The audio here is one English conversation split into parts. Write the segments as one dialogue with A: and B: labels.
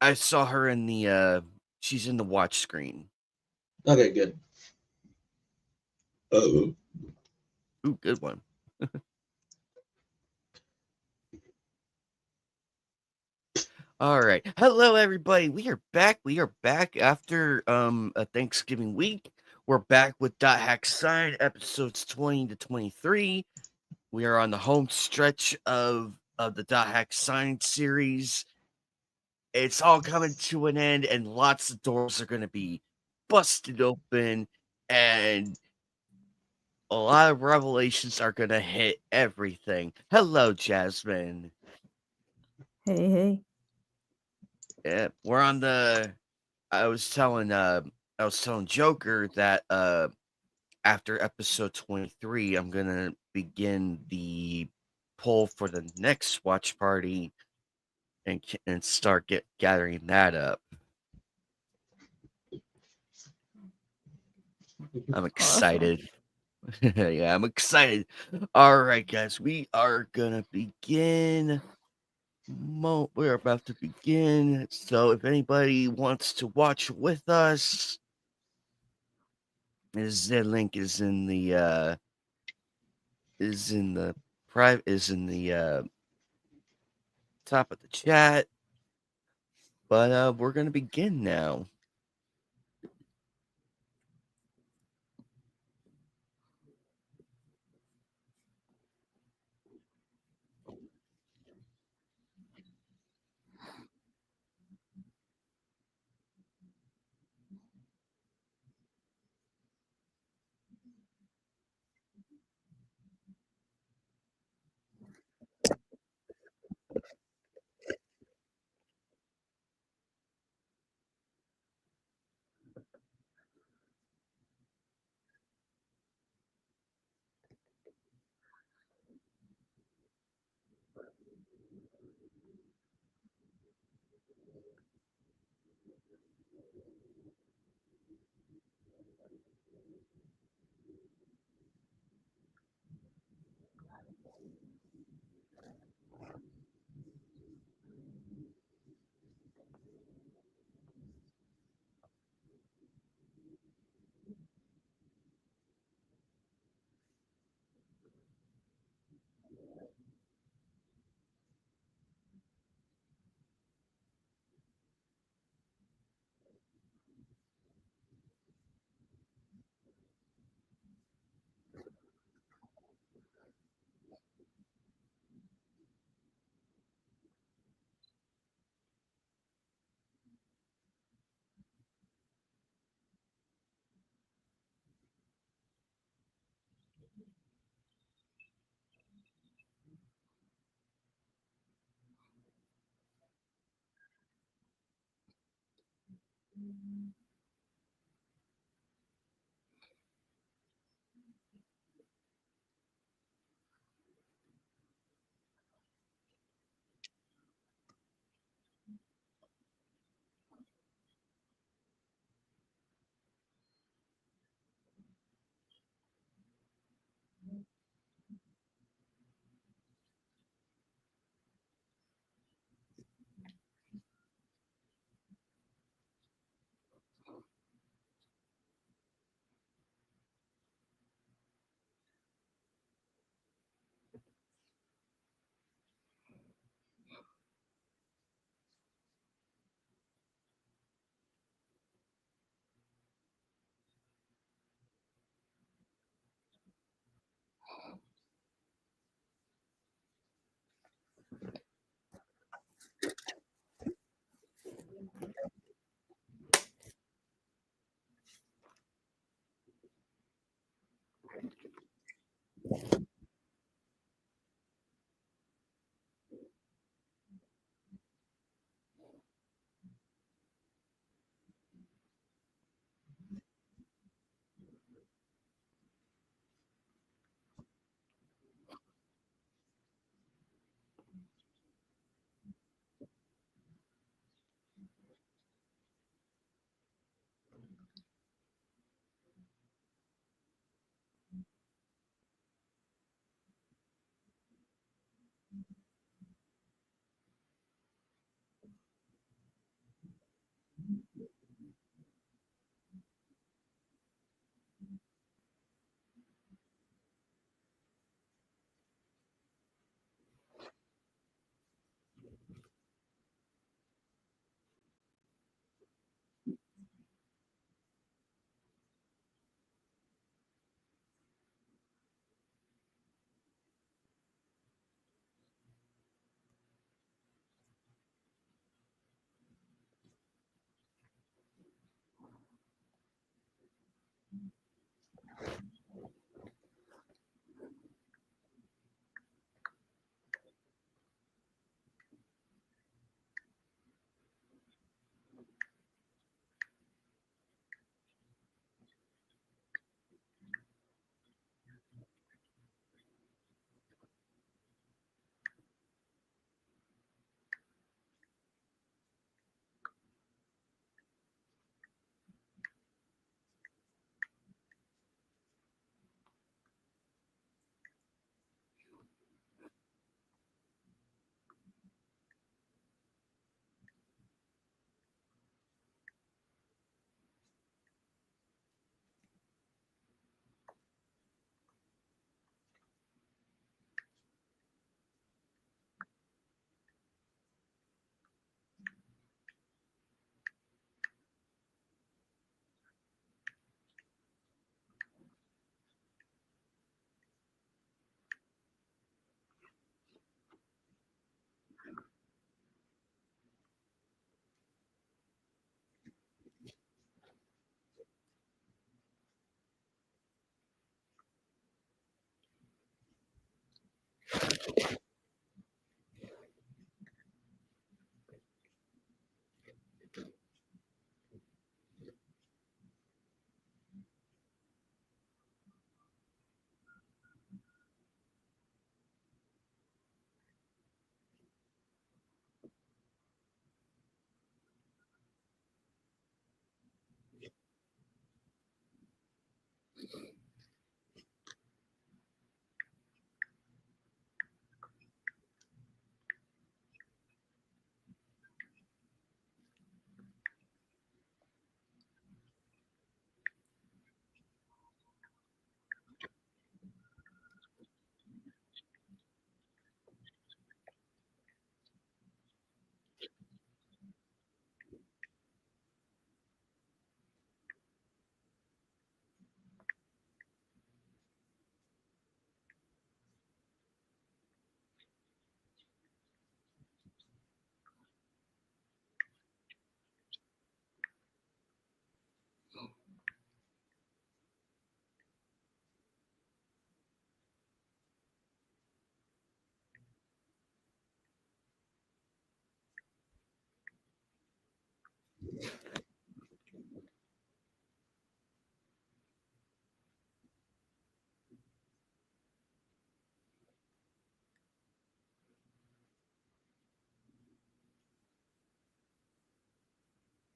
A: I saw her in the. She's in the watch screen.
B: Okay, good. Oh,
A: Ooh, good one. All right. Hello, everybody. We are back. We are back after a Thanksgiving week. We're back with Dot Hack Side episodes 20 to 23. We are on the home stretch of the Dot Hack Science series. It's all coming to an end, and lots of doors are going to be busted open, and a lot of revelations are going to hit everything. Hello, Jasmine.
C: Hey, hey.
A: Yeah, we're on the. I was telling Joker that after episode 23, I'm gonna begin the poll for the next watch party and start gathering that up. I'm
C: Awesome.
A: excited. Yeah, I'm excited. All right, guys, we are gonna begin. We're about to begin. So, if anybody wants to watch with us, the link is in the private is in the top of the chat. But we're gonna begin now.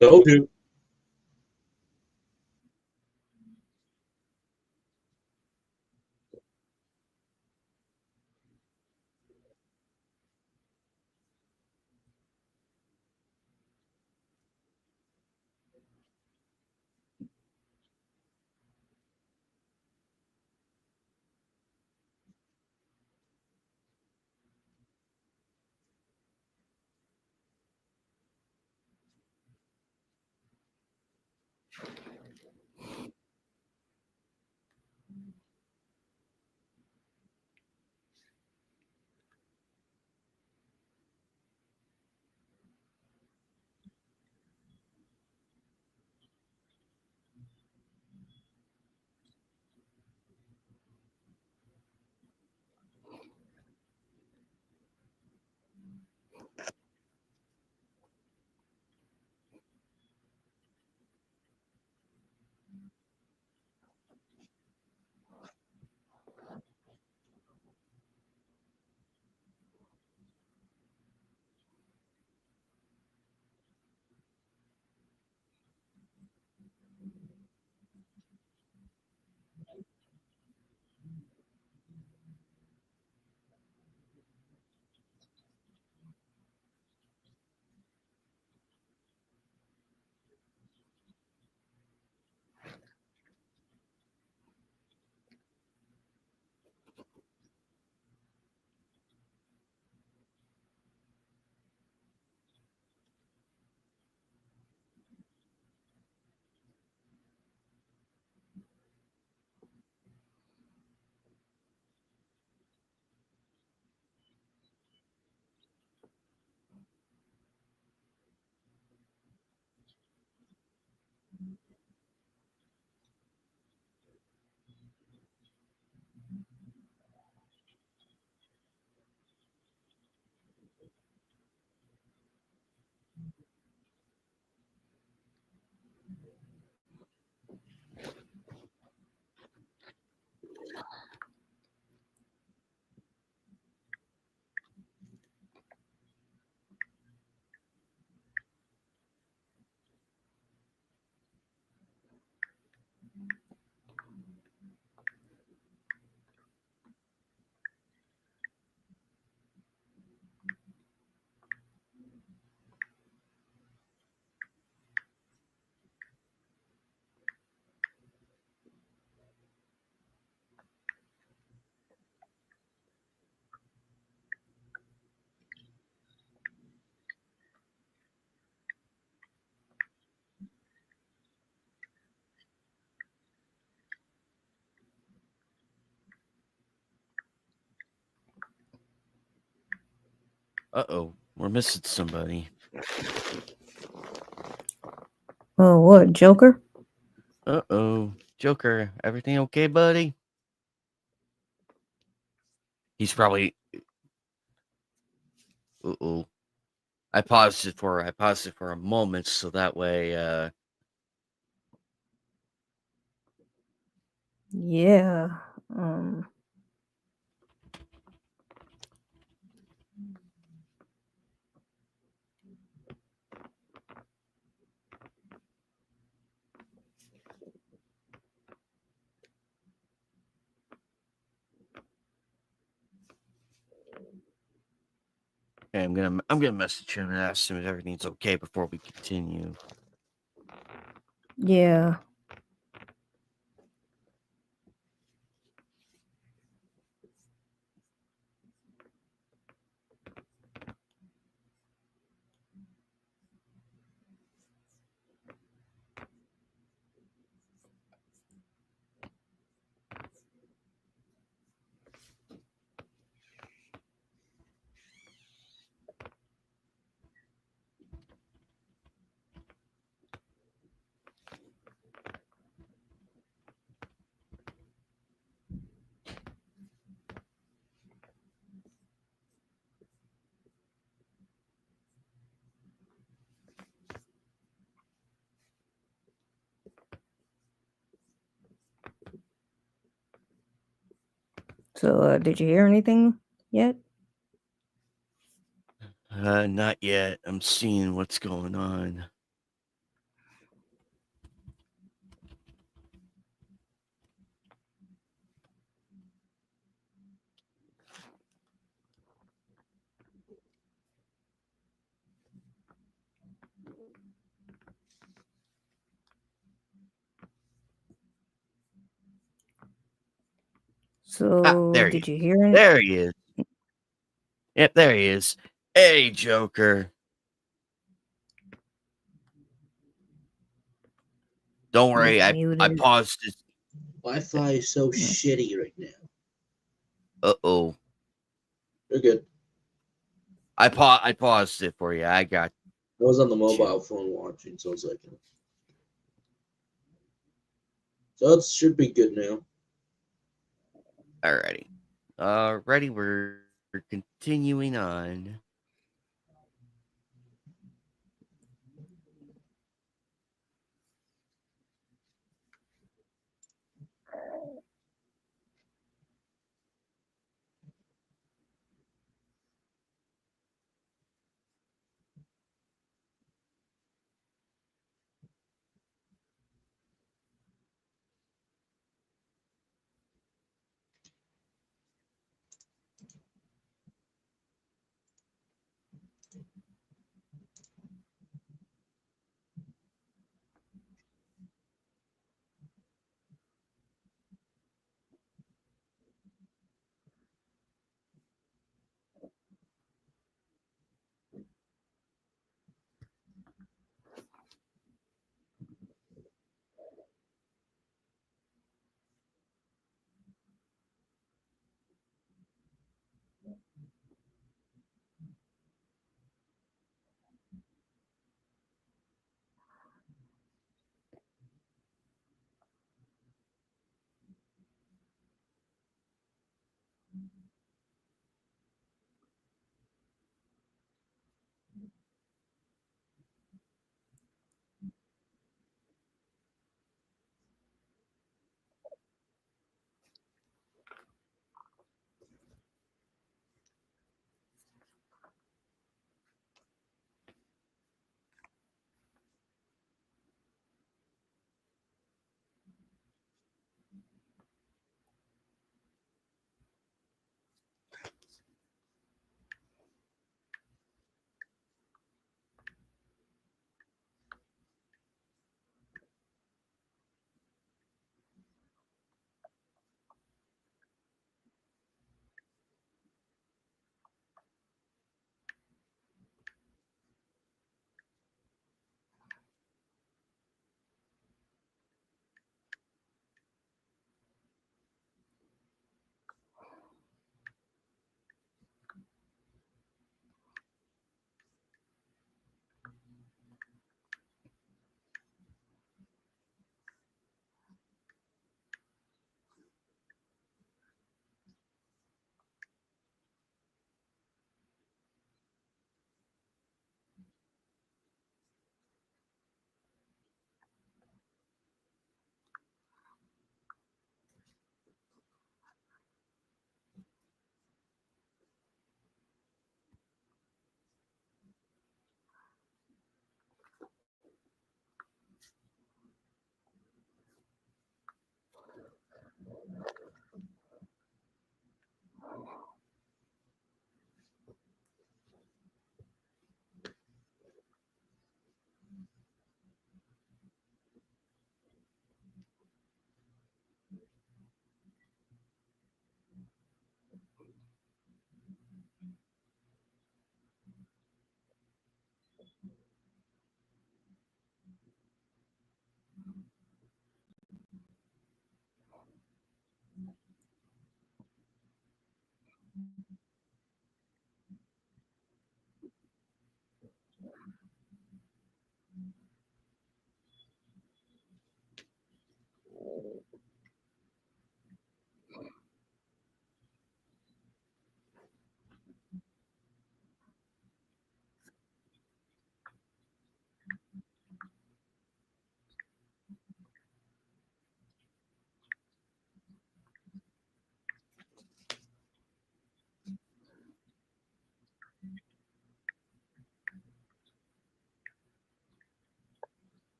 B: Told you.
A: Uh-oh, we're missing somebody.
C: Oh, what, Joker?
A: Uh-oh, Joker, everything okay, buddy? He's probably Uh-oh. I paused it for a moment so that way
C: Yeah.
A: okay, I'm gonna message him and ask him if everything's okay before we continue.
C: Yeah. So, did you hear anything yet?
A: Not yet. I'm seeing what's going on.
C: So,
A: There he
C: did
A: is.
C: you hear it?
A: There he is. Yep, there he is. Hey, Joker. Don't worry,
C: He's
A: I
C: muted.
A: paused his.
B: Wi-Fi is so shitty right now.
A: Uh-oh.
B: You're good.
A: I paused it for you. I got
B: I was on the
A: you.
B: mobile phone watching, so I was like, so it should be good now.
A: Alrighty. Alrighty, we're continuing on.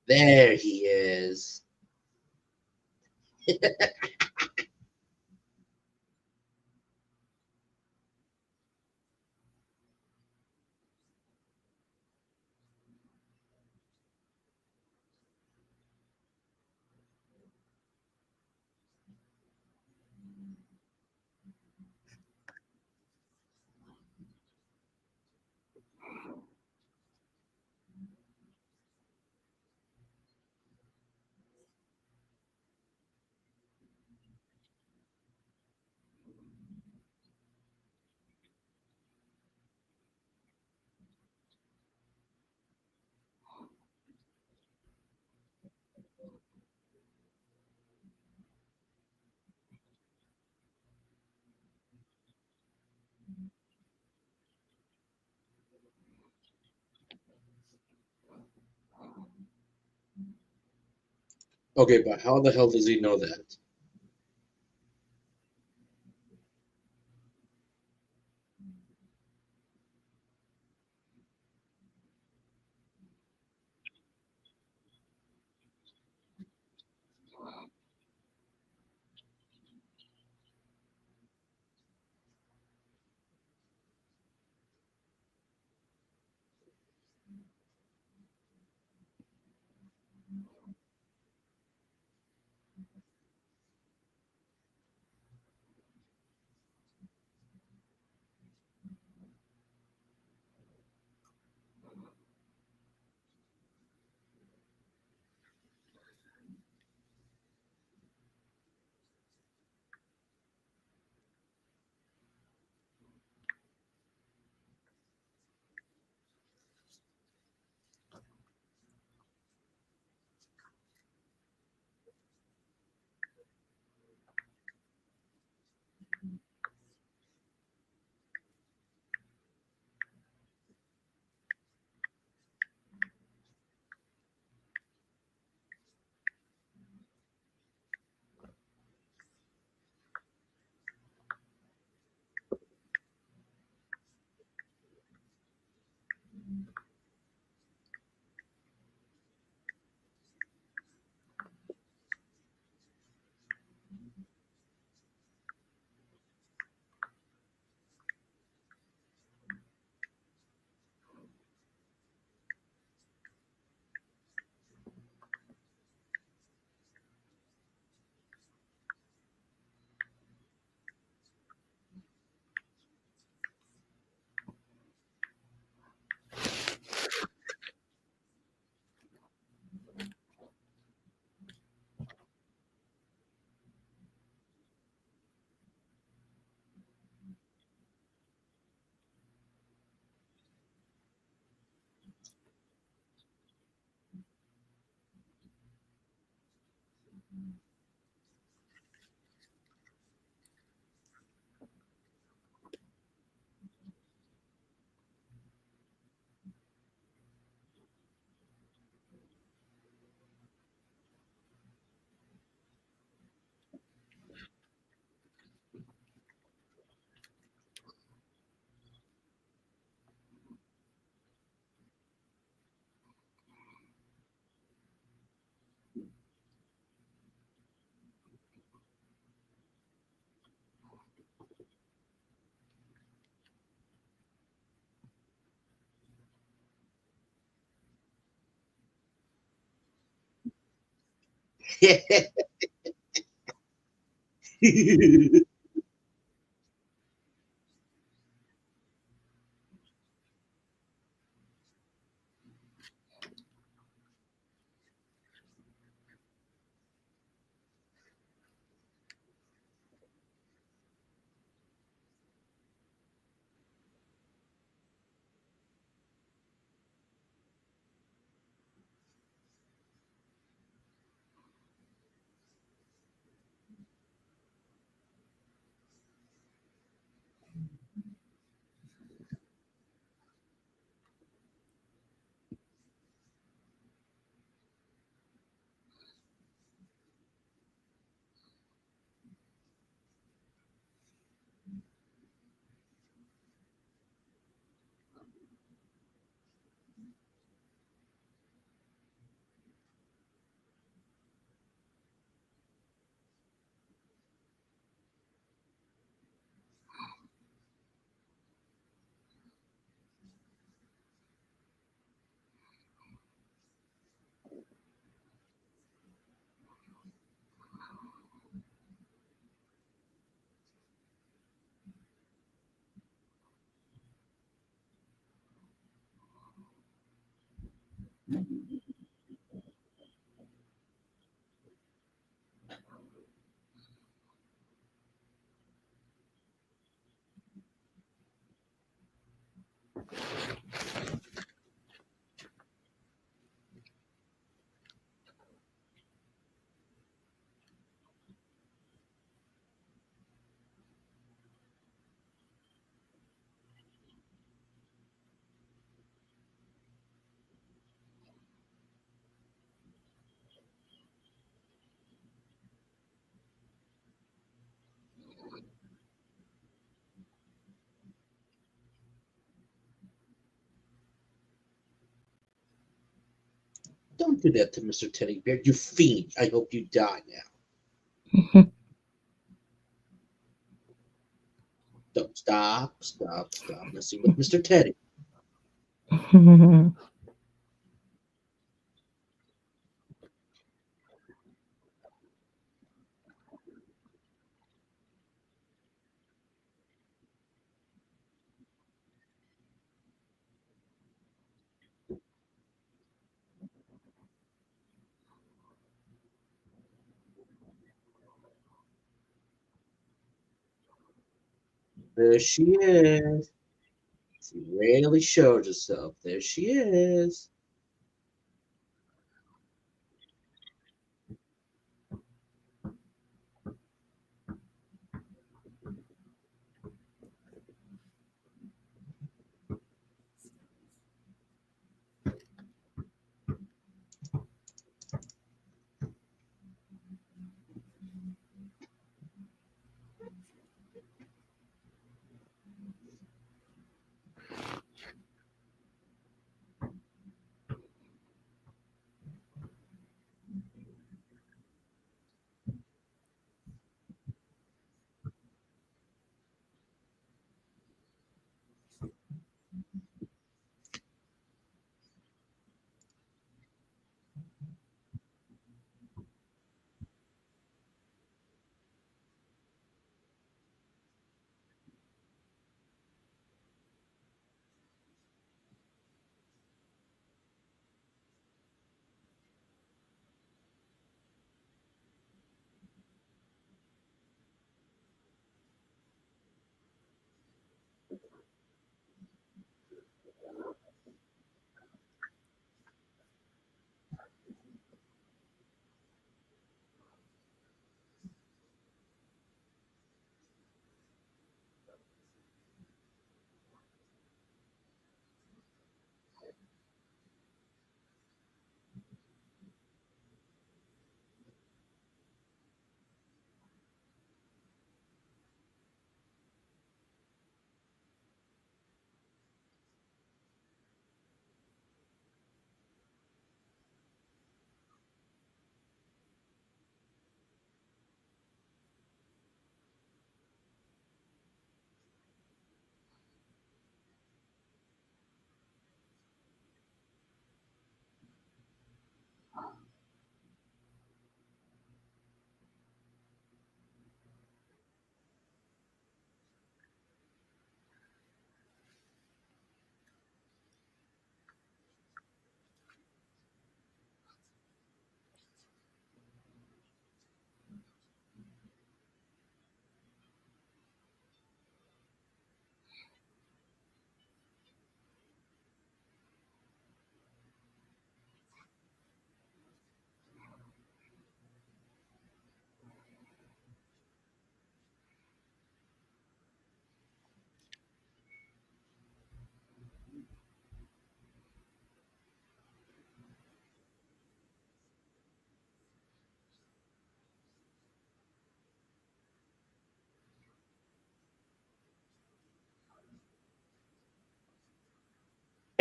B: There he is. Okay, but how the hell does he know that? Don't do that to Mr. Teddy Bear. You fiend. I hope you die now. Don't stop messing with Mr. Teddy. There she is. She really showed herself. There she is.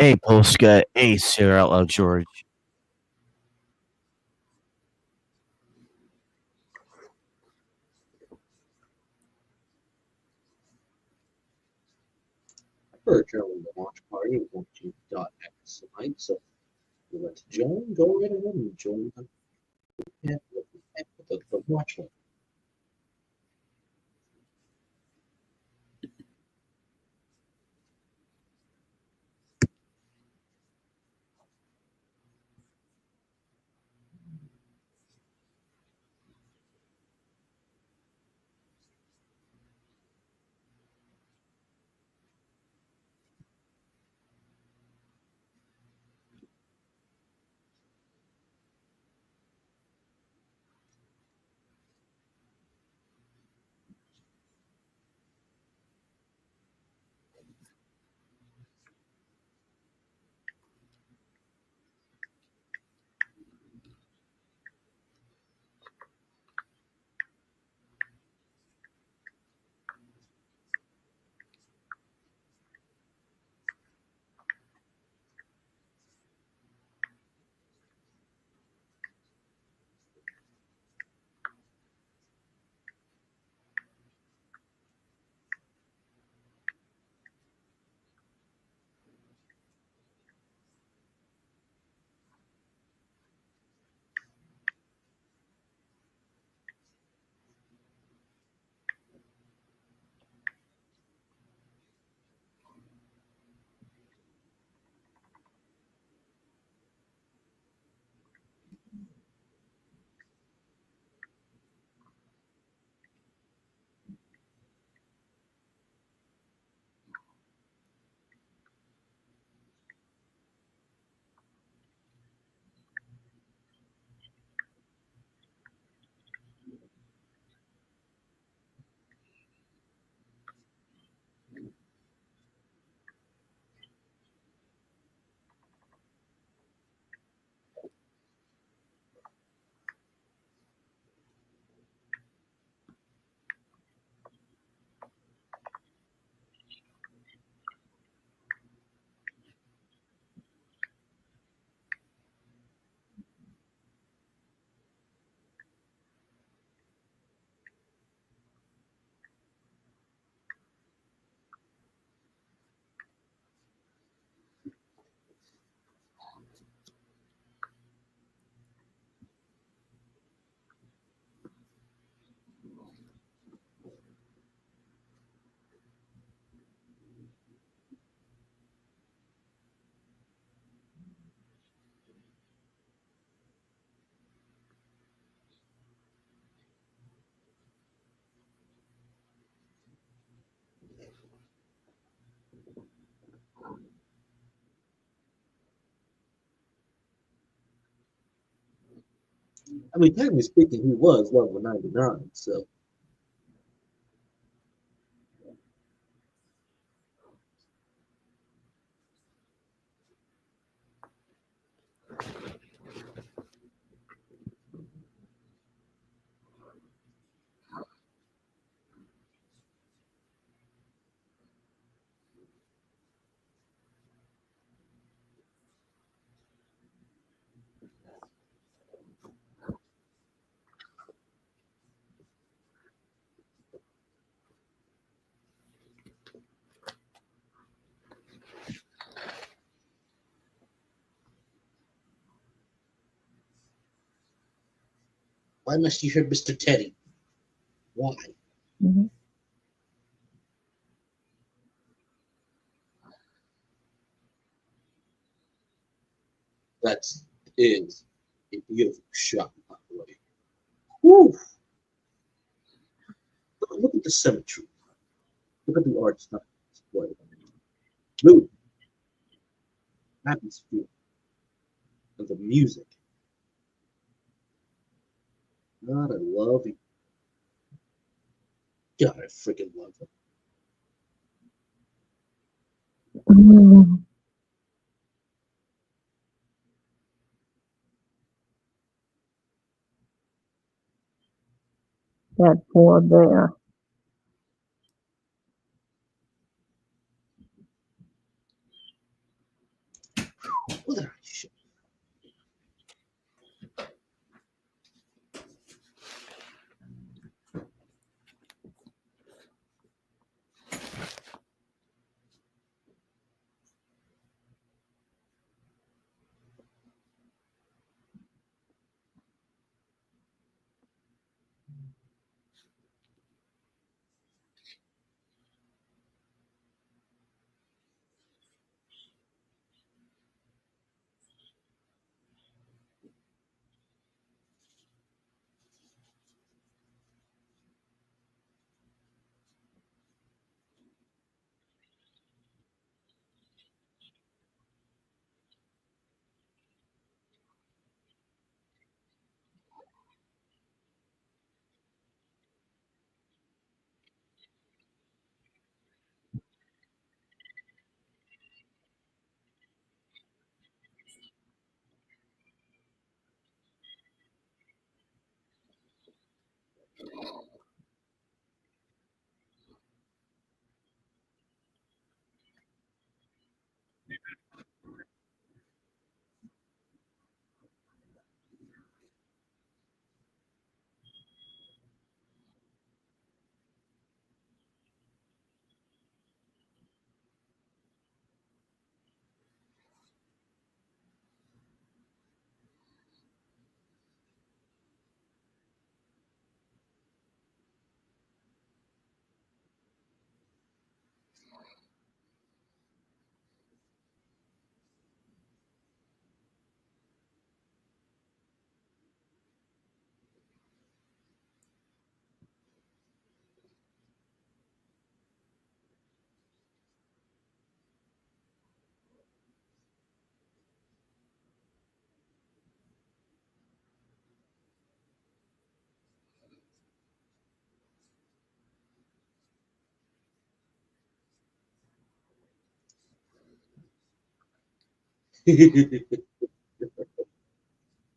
A: Hey, Polska. Hey, Sarah out loud, George.
B: We're joining the launch party. We want you .x tonight, so if you want to join, go right ahead and join the watch one. I mean, technically speaking, he was level 99, so. Why must you hurt Mr. Teddy? Why?
C: Mm-hmm.
B: That is a beautiful shot, by the way. Woo! Look at the symmetry. Look at the art style. Blue atmosphere and the music. God, I love it. God, I freaking love it.
C: Mm, that poor bear.
B: Look at that shit.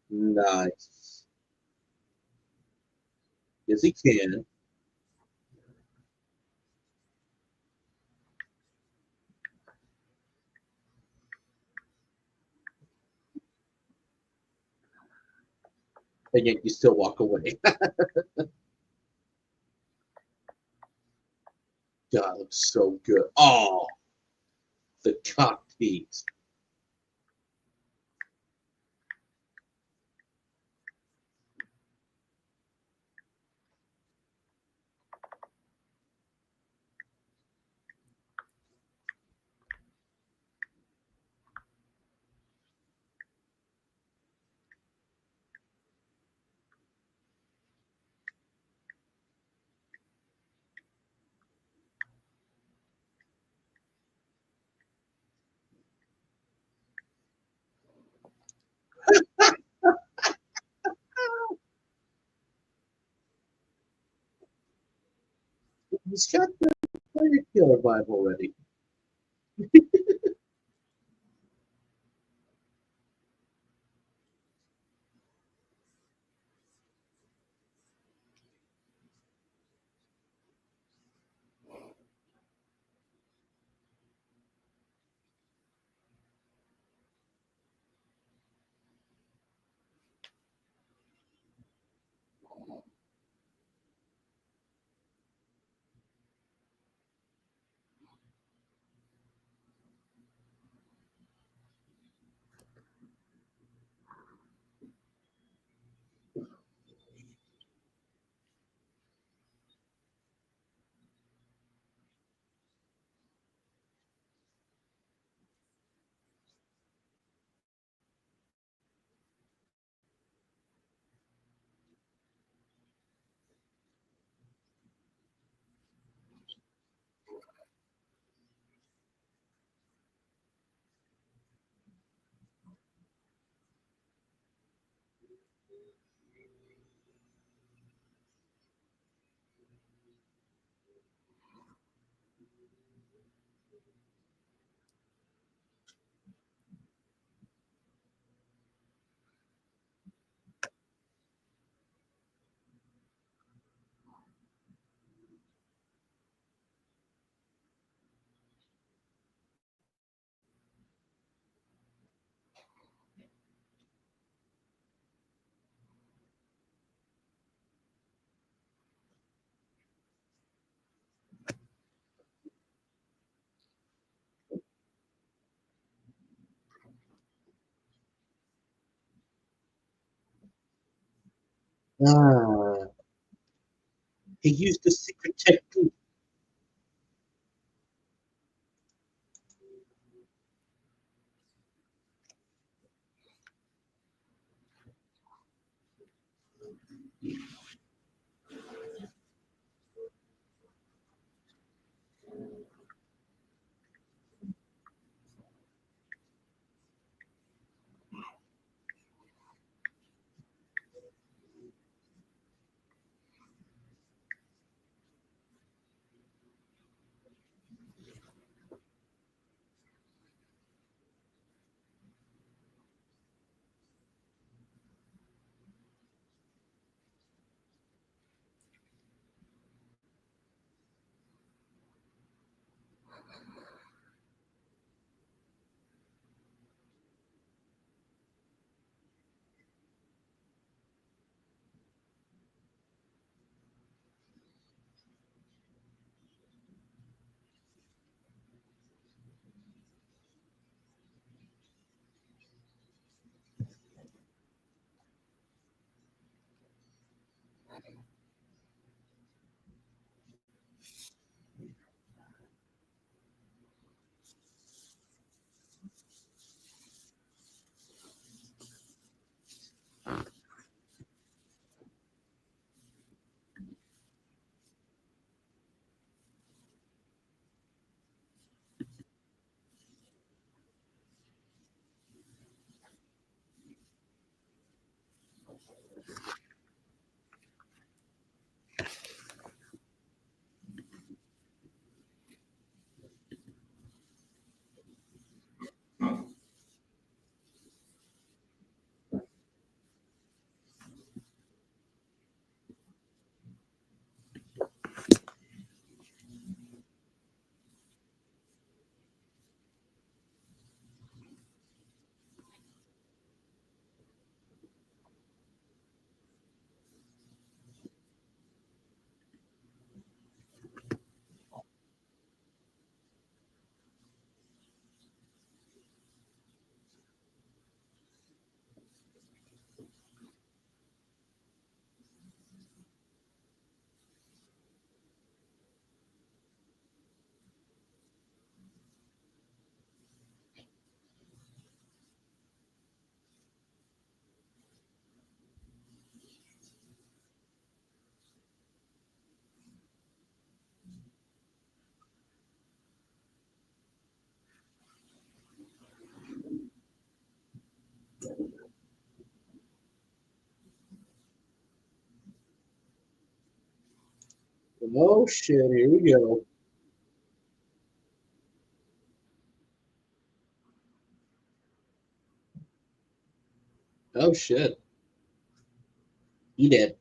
B: Nice. Yes, he can. And yet you still walk away. God, looks so good. Oh, the cockpit. He's shot the planet killer vibe already. Ah, he used the secret technique. Oh shit, here we go. Oh shit. You did.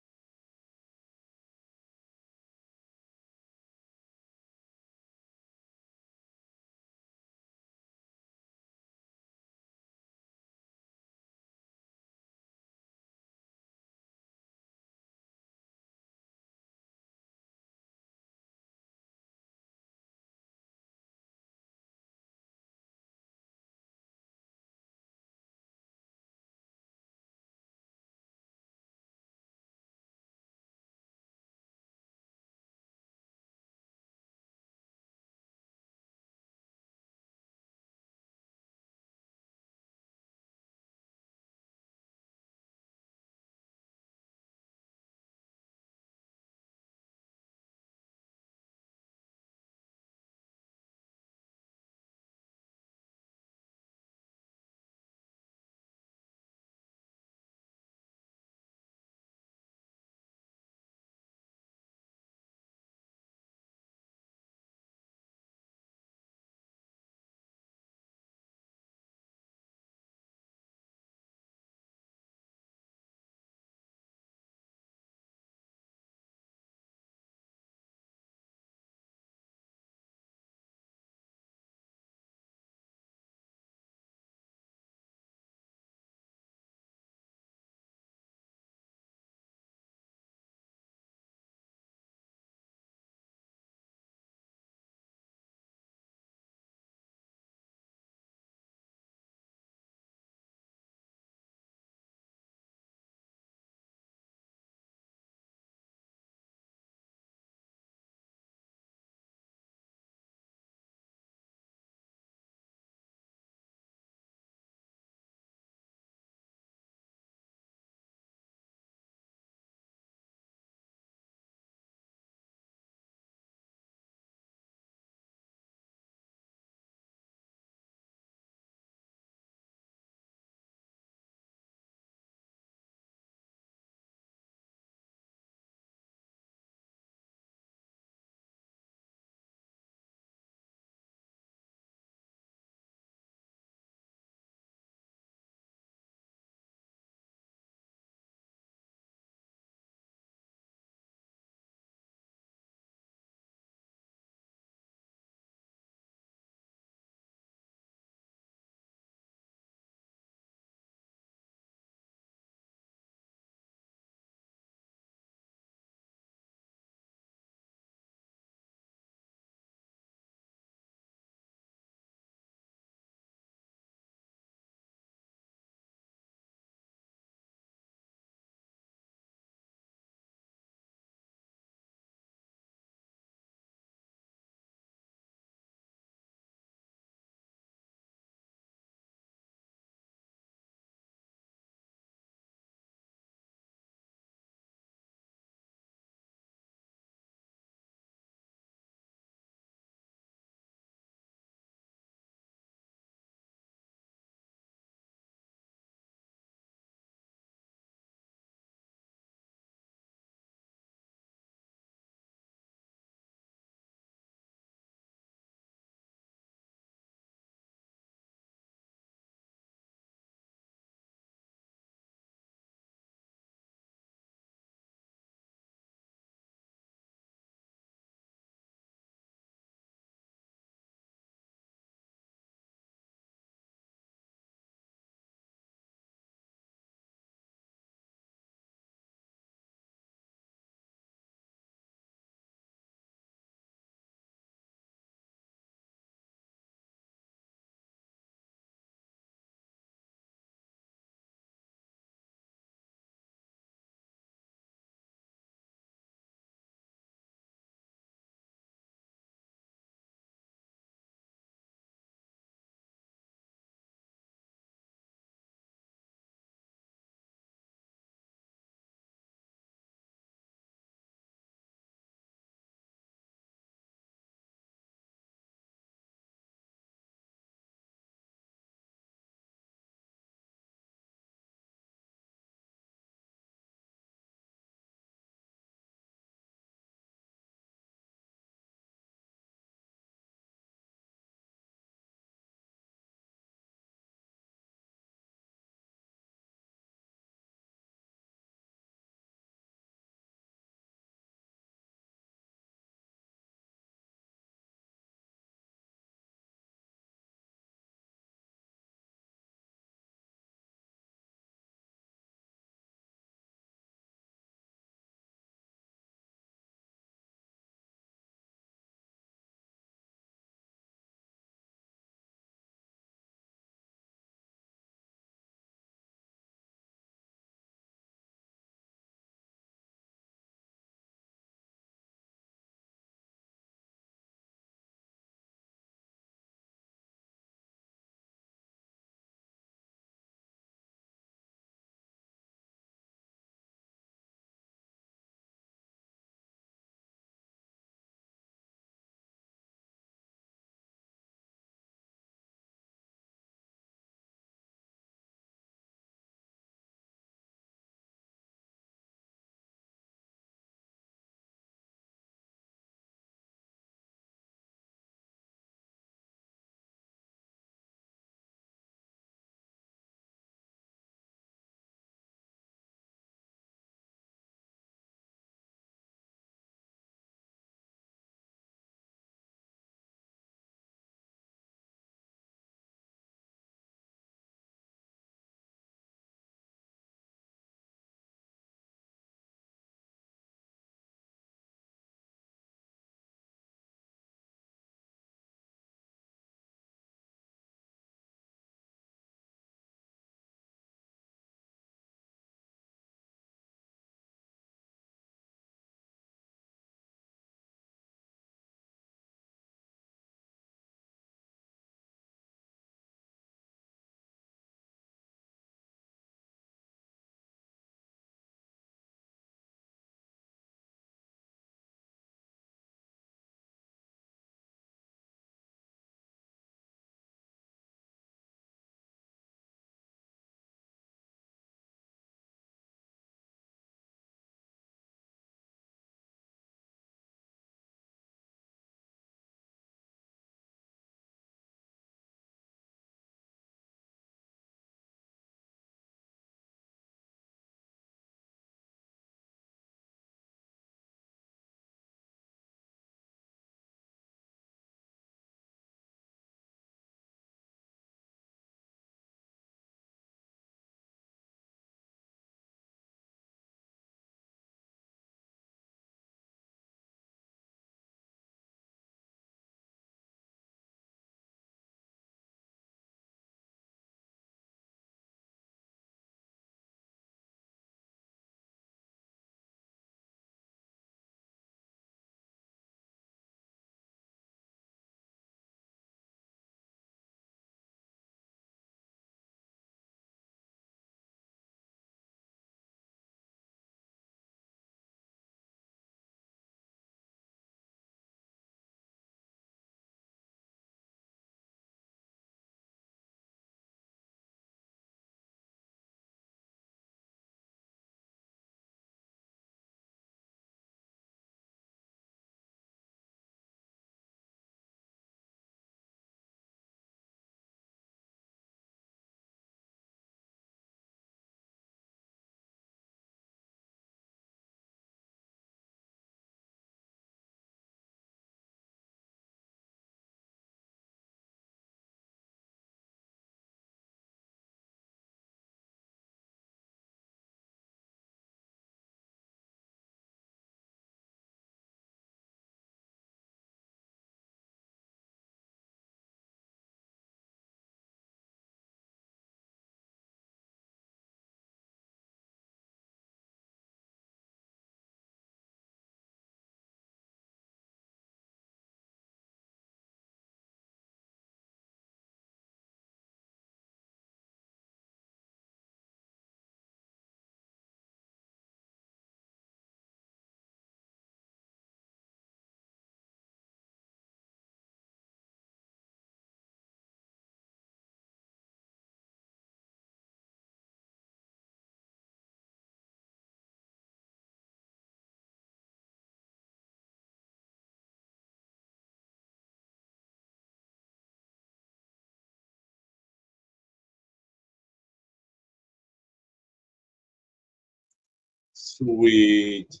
B: Sweet.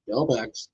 B: Yellowbacks.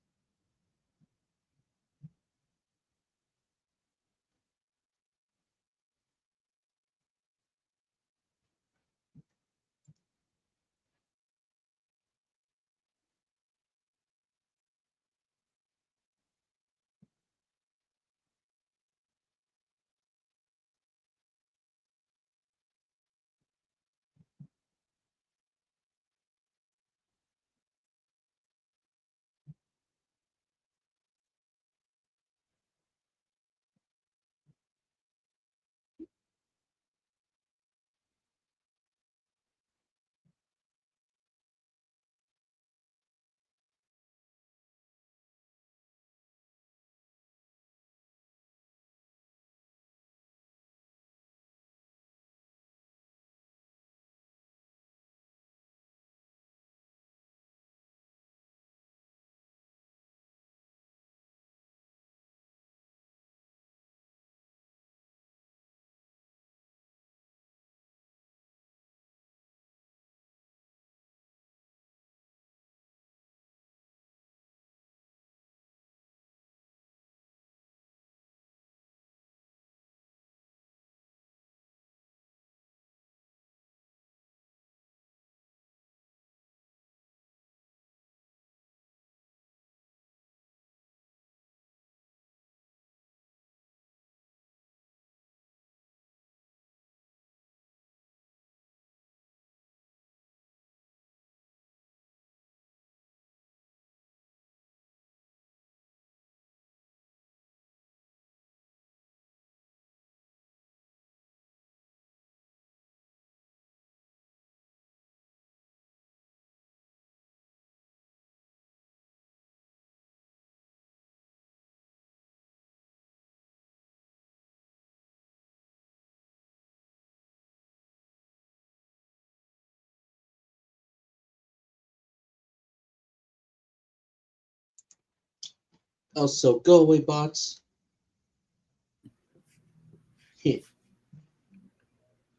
B: Also, go away, bots.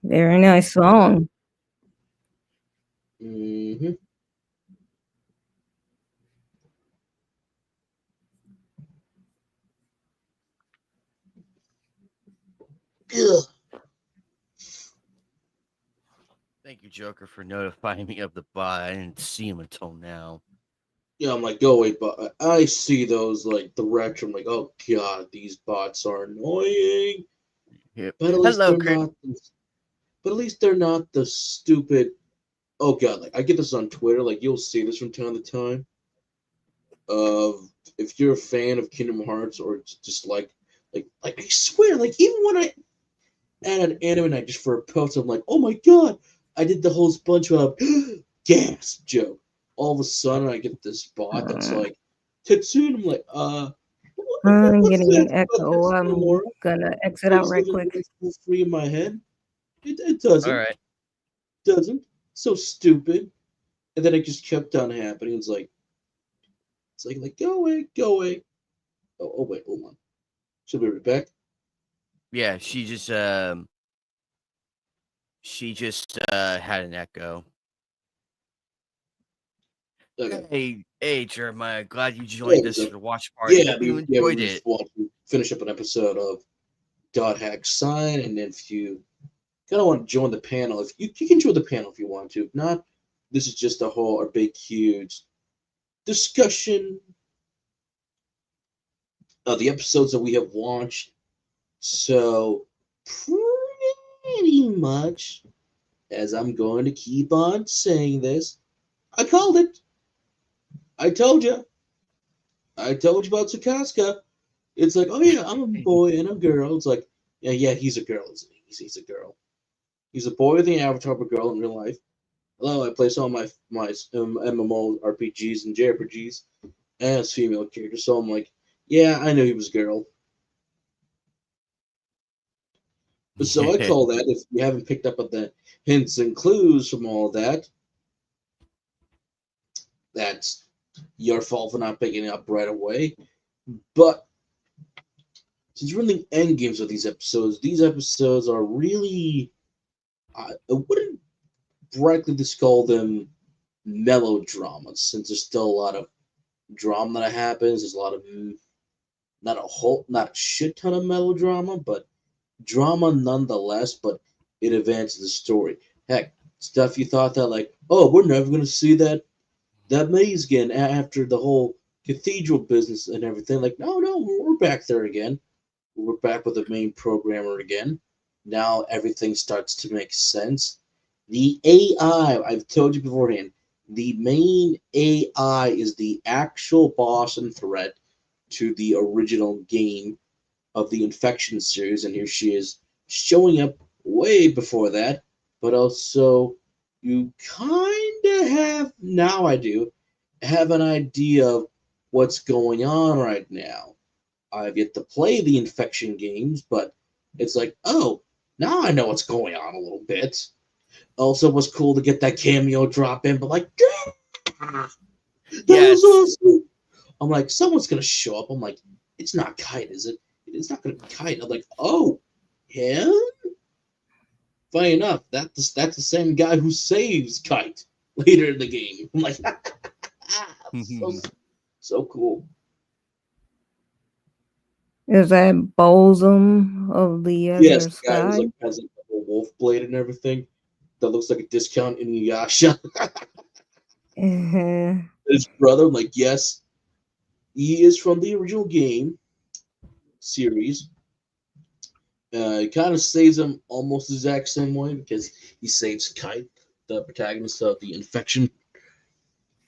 C: Very nice song.
B: Mm-hmm. Ugh.
A: Thank you, Joker, for notifying me of the bot. I didn't see him until now.
B: Yeah, I'm like, go away, bot. I see those like the retro. I'm like, oh god, these bots are annoying.
A: Yep.
B: But at least
A: Hello,
B: they're
A: Chris.
B: not. But at least they're not the stupid. Oh god, like I get this on Twitter. Like you'll see this from time to time. Of if you're a fan of Kingdom Hearts or just like I swear, like even when I add an anime night just for a post, I'm like, oh my god, I did the whole SpongeBob gas joke. All of a sudden, I get this bot that's
C: Uh,
B: like Tetsuya. I'm like,
C: I'm
B: what's
C: getting
B: that
C: an
B: about
C: echo.
B: Tetsuya
C: I'm
B: Nomura?
C: gonna exit
B: Oh,
C: out
B: he's
C: right
B: living
C: quick.
B: life free in my head. It
A: All
B: doesn't,
A: right.
B: doesn't. So stupid. And then it just kept on happening. It's like go away, go away. Oh wait, hold on. She'll be right back.
A: Yeah, she just had an echo.
B: Okay.
A: Hey, Jeremiah. Glad you
B: Yeah,
A: joined us
B: so
A: for the watch party.
B: yeah,
A: Hope you
B: we
A: enjoyed
B: were
A: it.
B: just watching, finish up an episode of Dot Hack Sign, and if you kind of want to join the panel, if you can join the panel if you want to. If not, this is just a big, huge discussion of the episodes that we have watched. So pretty much, as I'm going to keep on saying this, I called it. I told you. I told you about Tsukasa. It's like, oh yeah, I'm a boy and a girl. It's like, yeah, he's a girl, isn't he? He's a girl. He's a boy with the avatar of a girl in real life. Hello, I play some of my MMO RPGs and JRPGs as female characters, so I'm like, yeah, I knew he was a girl. But so I
A: Yeah.
B: call that, if you haven't picked up on the hints and clues from all that, that's your fault for not picking it up right away. But since we're in the end games of these episodes are really, I wouldn't directly just call them melodrama, since there's still a lot of drama that happens. There's a lot of not a shit ton of melodrama, but drama nonetheless. But it advances the story. Heck, stuff you thought that like, oh, we're never gonna see that maze again after the whole cathedral business and everything. Like, no, we're back there again. We're back with the main programmer again. Now everything starts to make sense. The AI, I've told you beforehand, the main AI is the actual boss and threat to the original game of the Infection series, and here she is showing up way before that. But also, you kind of have, now I do, have an idea of what's going on right now. I've yet to play the Infection games, but it's like, oh, now I know what's going on a little bit. Also, it was cool to get that cameo drop in, but like, that was
A: Yes.
B: awesome. I'm like, someone's gonna show up. I'm like, it's not Kite, is it? It's not gonna be Kite. I'm like, oh, him? Funny enough, that's the same guy who saves Kite later in the game. I'm like, so cool.
C: Is that bosom of the
B: Yes,
C: other
B: the guy who's
C: sky?
B: like has like a whole wolf blade and everything. That looks like a discount in Yasha. His brother, I'm like, yes, he is from the original game series. He kind of saves him almost the exact same way because he saves Kite, the protagonist of the Infection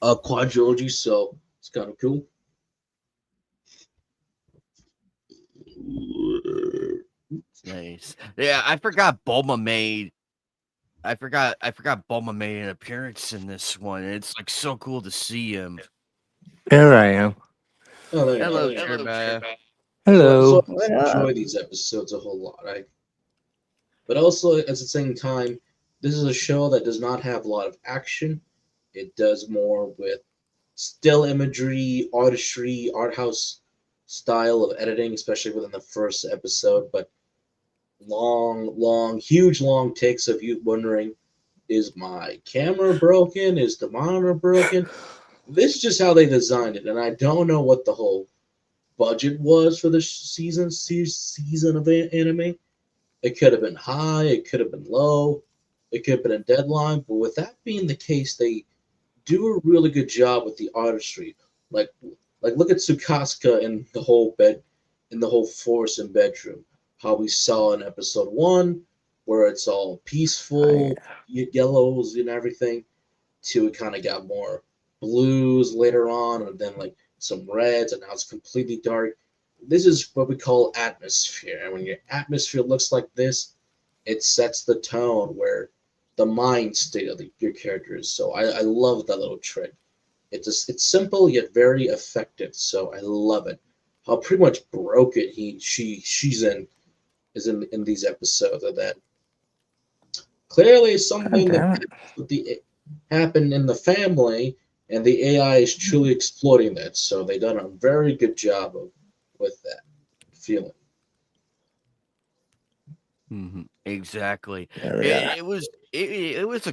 B: quadrilogy. So it's kind of cool.
A: Nice. Yeah, I forgot Bulma made. I forgot Bulma made an appearance in this one. It's like so cool to see him.
D: Here I am.
B: Oh, there you
A: Hello,
B: are.
A: Jeremiah.
B: So
D: Hello.
B: I
C: What up?
B: enjoy these episodes a whole lot. But also at the same time, this is a show that does not have a lot of action. It does more with still imagery, artistry, art house style of editing, especially within the first episode. But huge long takes of you wondering, is my camera broken? Is the monitor broken? This is just how they designed it, and I don't know what the whole budget was for the season of anime. It could have been high, it could have been low, it could have been a deadline. But with that being the case, they do a really good job with the artistry. Like look at Tsukasa in the whole forest and bedroom. How we saw in episode one, where it's all
D: I,
B: peaceful, yellows and everything, till we kind of got more blues later on, and then like some reds, and now it's completely dark. This is what we call atmosphere, and when your atmosphere looks like this, it sets the tone where the mind state of your character is. So I love that little trick. It's simple yet very effective. So I love it. How pretty much broken she's in is in these episodes of that. Clearly, something
D: God
B: in the
D: damn it.
B: past with the happened in the family, and the AI is truly exploiting that. So they done a very good job of with that feeling.
A: Exactly.
D: There we
A: It,
D: are.
A: it was it was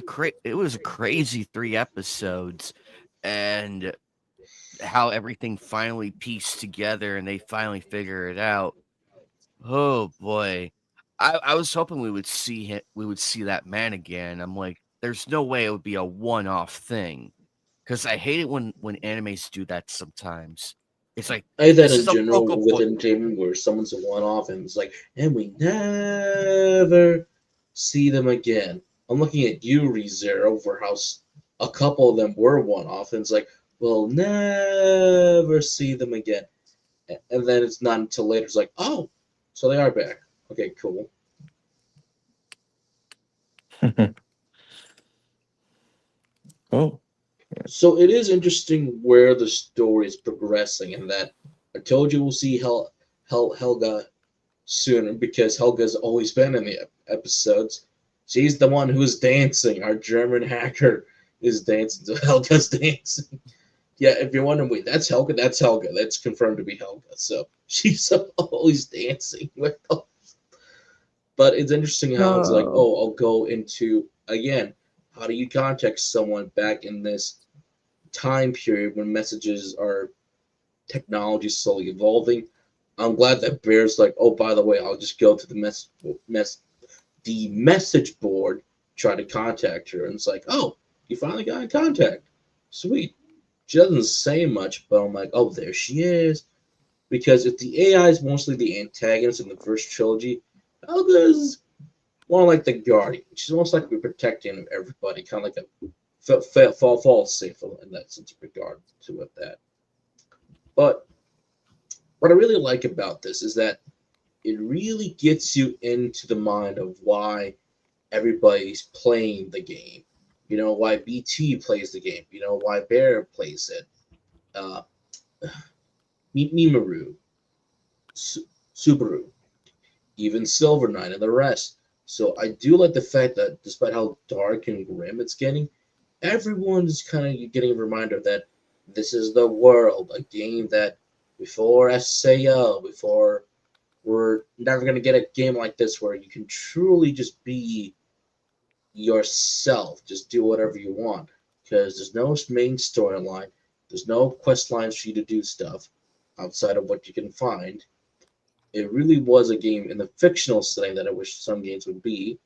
A: a crazy 3 episodes, and how everything finally pieced together and they finally figure it out. Oh boy. I was hoping we would see that man again. I'm like, there's no way it would be a one-off thing. Because I hate it when animes do that sometimes. It's like,
B: I hate that
A: this
B: in
A: is a
B: general
A: focal
B: with
A: point.
B: entertainment where someone's a one off and it's like, and we never see them again. I'm looking at you, ReZero, for how a couple of them were one off, and it's like, we'll never see them again. And then it's not until later, it's like, oh, so they are back. Okay, cool.
D: Oh,
B: So it is interesting where the story is progressing, and that I told you we'll see Helga sooner because Helga's always been in the episodes. She's the one who's dancing. Our German hacker is dancing, so Helga's dancing. Yeah, if you're wondering, wait, that's Helga? That's Helga. That's confirmed to be Helga. So she's always dancing with them. But it's interesting how it's like,
C: So,
B: oh, I'll go into, again, how do you contact someone back in this time period when messages are technology slowly evolving? I'm glad that Bear's like, oh, by the way, I'll just go to the message board, try to contact her, and it's like, oh, you finally got in contact. Sweet. She doesn't say much, but I'm like, oh, there she is. Because if the AI is mostly the antagonist in the first trilogy, Helga's more like the guardian. She's almost like we're protecting everybody, kind of like a fall safe in that sense of regard to it. That. But what I really like about this is that it really gets you into the mind of why everybody's playing the game. You know why BT plays the game. You know why Bear plays it. Uh, Mimaru, Subaru, even Silver Knight, and the rest. So I do like the fact that despite how dark and grim it's getting, everyone's kind of getting a reminder that this is the world, a game that before SAO, before we're never going to get a game like this where you can truly just be yourself, just do whatever you want. Because there's no main storyline, there's no quest lines for you to do stuff outside of what you can find. It really was a game in the fictional setting that I wish some games would be.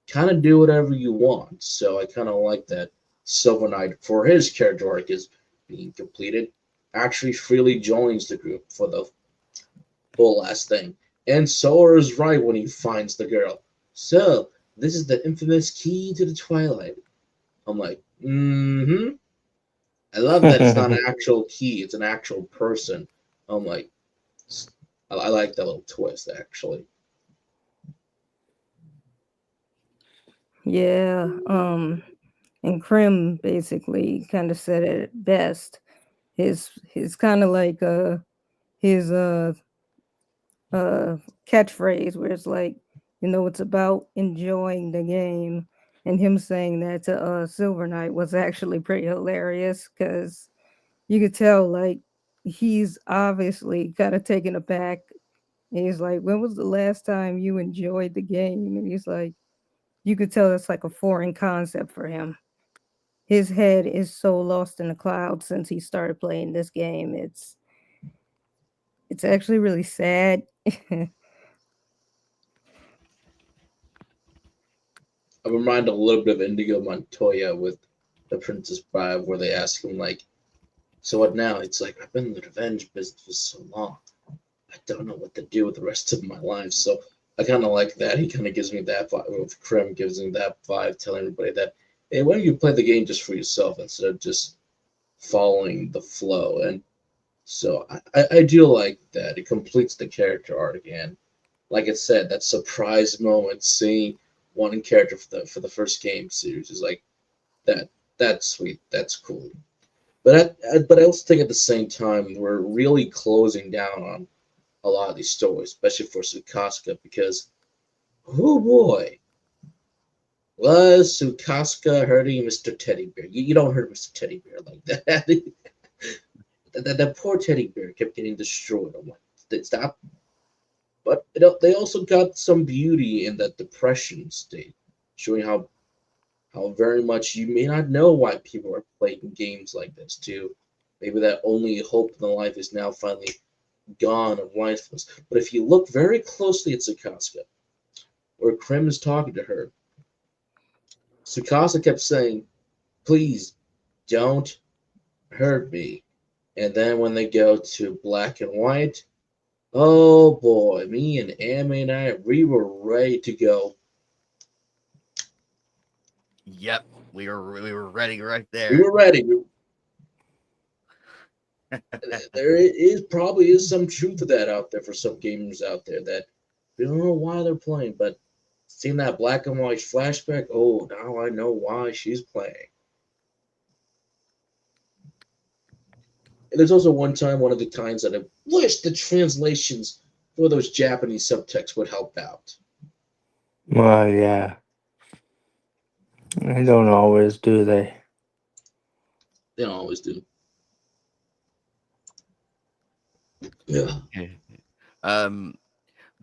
B: Kind of do whatever you want. So I kind of like that Silver Knight, for his character arc is being completed, actually freely joins the group for the whole last thing. And Sora is right when he finds the girl. So, this is the infamous key to the Twilight. I'm like, mm-hmm. I love that it's not an actual key, it's an actual person. I'm like, I like that little twist, actually.
C: Yeah. And Krim basically kind of said it best. His kind of like his uh catchphrase where it's like, it's about enjoying the game. And him saying that to Silver Knight was actually pretty hilarious because you could tell like he's obviously kind of taken aback. And he's like, when was the last time you enjoyed the game? And he's like, you could tell it's like a foreign concept for him. His head is so lost in the clouds since he started playing this game. It's actually really sad.
B: I remind a little bit of Indigo Montoya with the Princess Bride, where they ask him, like, so what now? It's like, I've been in the revenge business for so long. I don't know what to do with the rest of my life. So I kind of like that. He kind of gives me that vibe. With Krim gives me that vibe, telling everybody that, hey, why don't you play the game just for yourself instead of just following the flow? And so I do like that. It completes the character arc. And like I said, that surprise moment seeing one character for the first game series is like that. That's sweet. That's cool. But I also think at the same time we're really closing down on a lot of these stories, especially for Tsukasa, because oh boy, was Tsukasa hurting Mr. Teddy Bear? You don't hurt Mr. Teddy Bear like that. that poor teddy bear kept getting destroyed. I'm like, stop. But they also got some beauty in that depression state, showing how very much you may not know why people are playing games like this too. Maybe that only hope in the life is now finally gone of lifeless. But if you look very closely at Tsukasa, where Krim is talking to her, Tsukasa kept saying, please don't hurt me. And then when they go to black and white, oh boy, me and Amy and I, we were ready to go.
A: Yep, we were ready right
B: We
A: there.
B: were ready. There is probably is some truth to that out there for some gamers out there that we don't know why they're playing, but seeing that black and white flashback, oh, now I know why she's playing. And there's also one of the times that I wish the translations for those Japanese subtexts would help out.
D: Well, yeah. They don't always, do they?
B: They don't always do. Yeah.
A: um,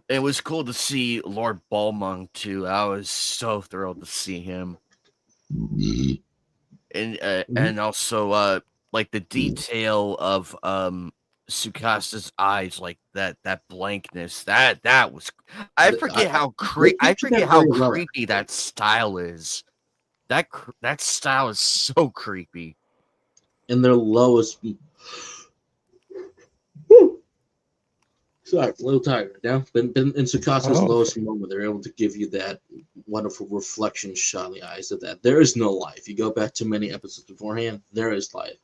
A: it was cool to see Lord Balmung too. I was so thrilled to see him. and also like the detail of Tsukasa's eyes, like that blankness. That was I forget how
B: They
A: I
B: picture
A: forget
B: that
A: how
B: very well.
A: creepy that style is. That style is so creepy.
B: In their lowest. Woo! Sorry, a little tired. Now, been in Tsukasa's
D: Oh,
B: lowest moment, they're able to give you that wonderful reflection shot in the eyes of that. There is no life. You go back to many episodes beforehand, there is life.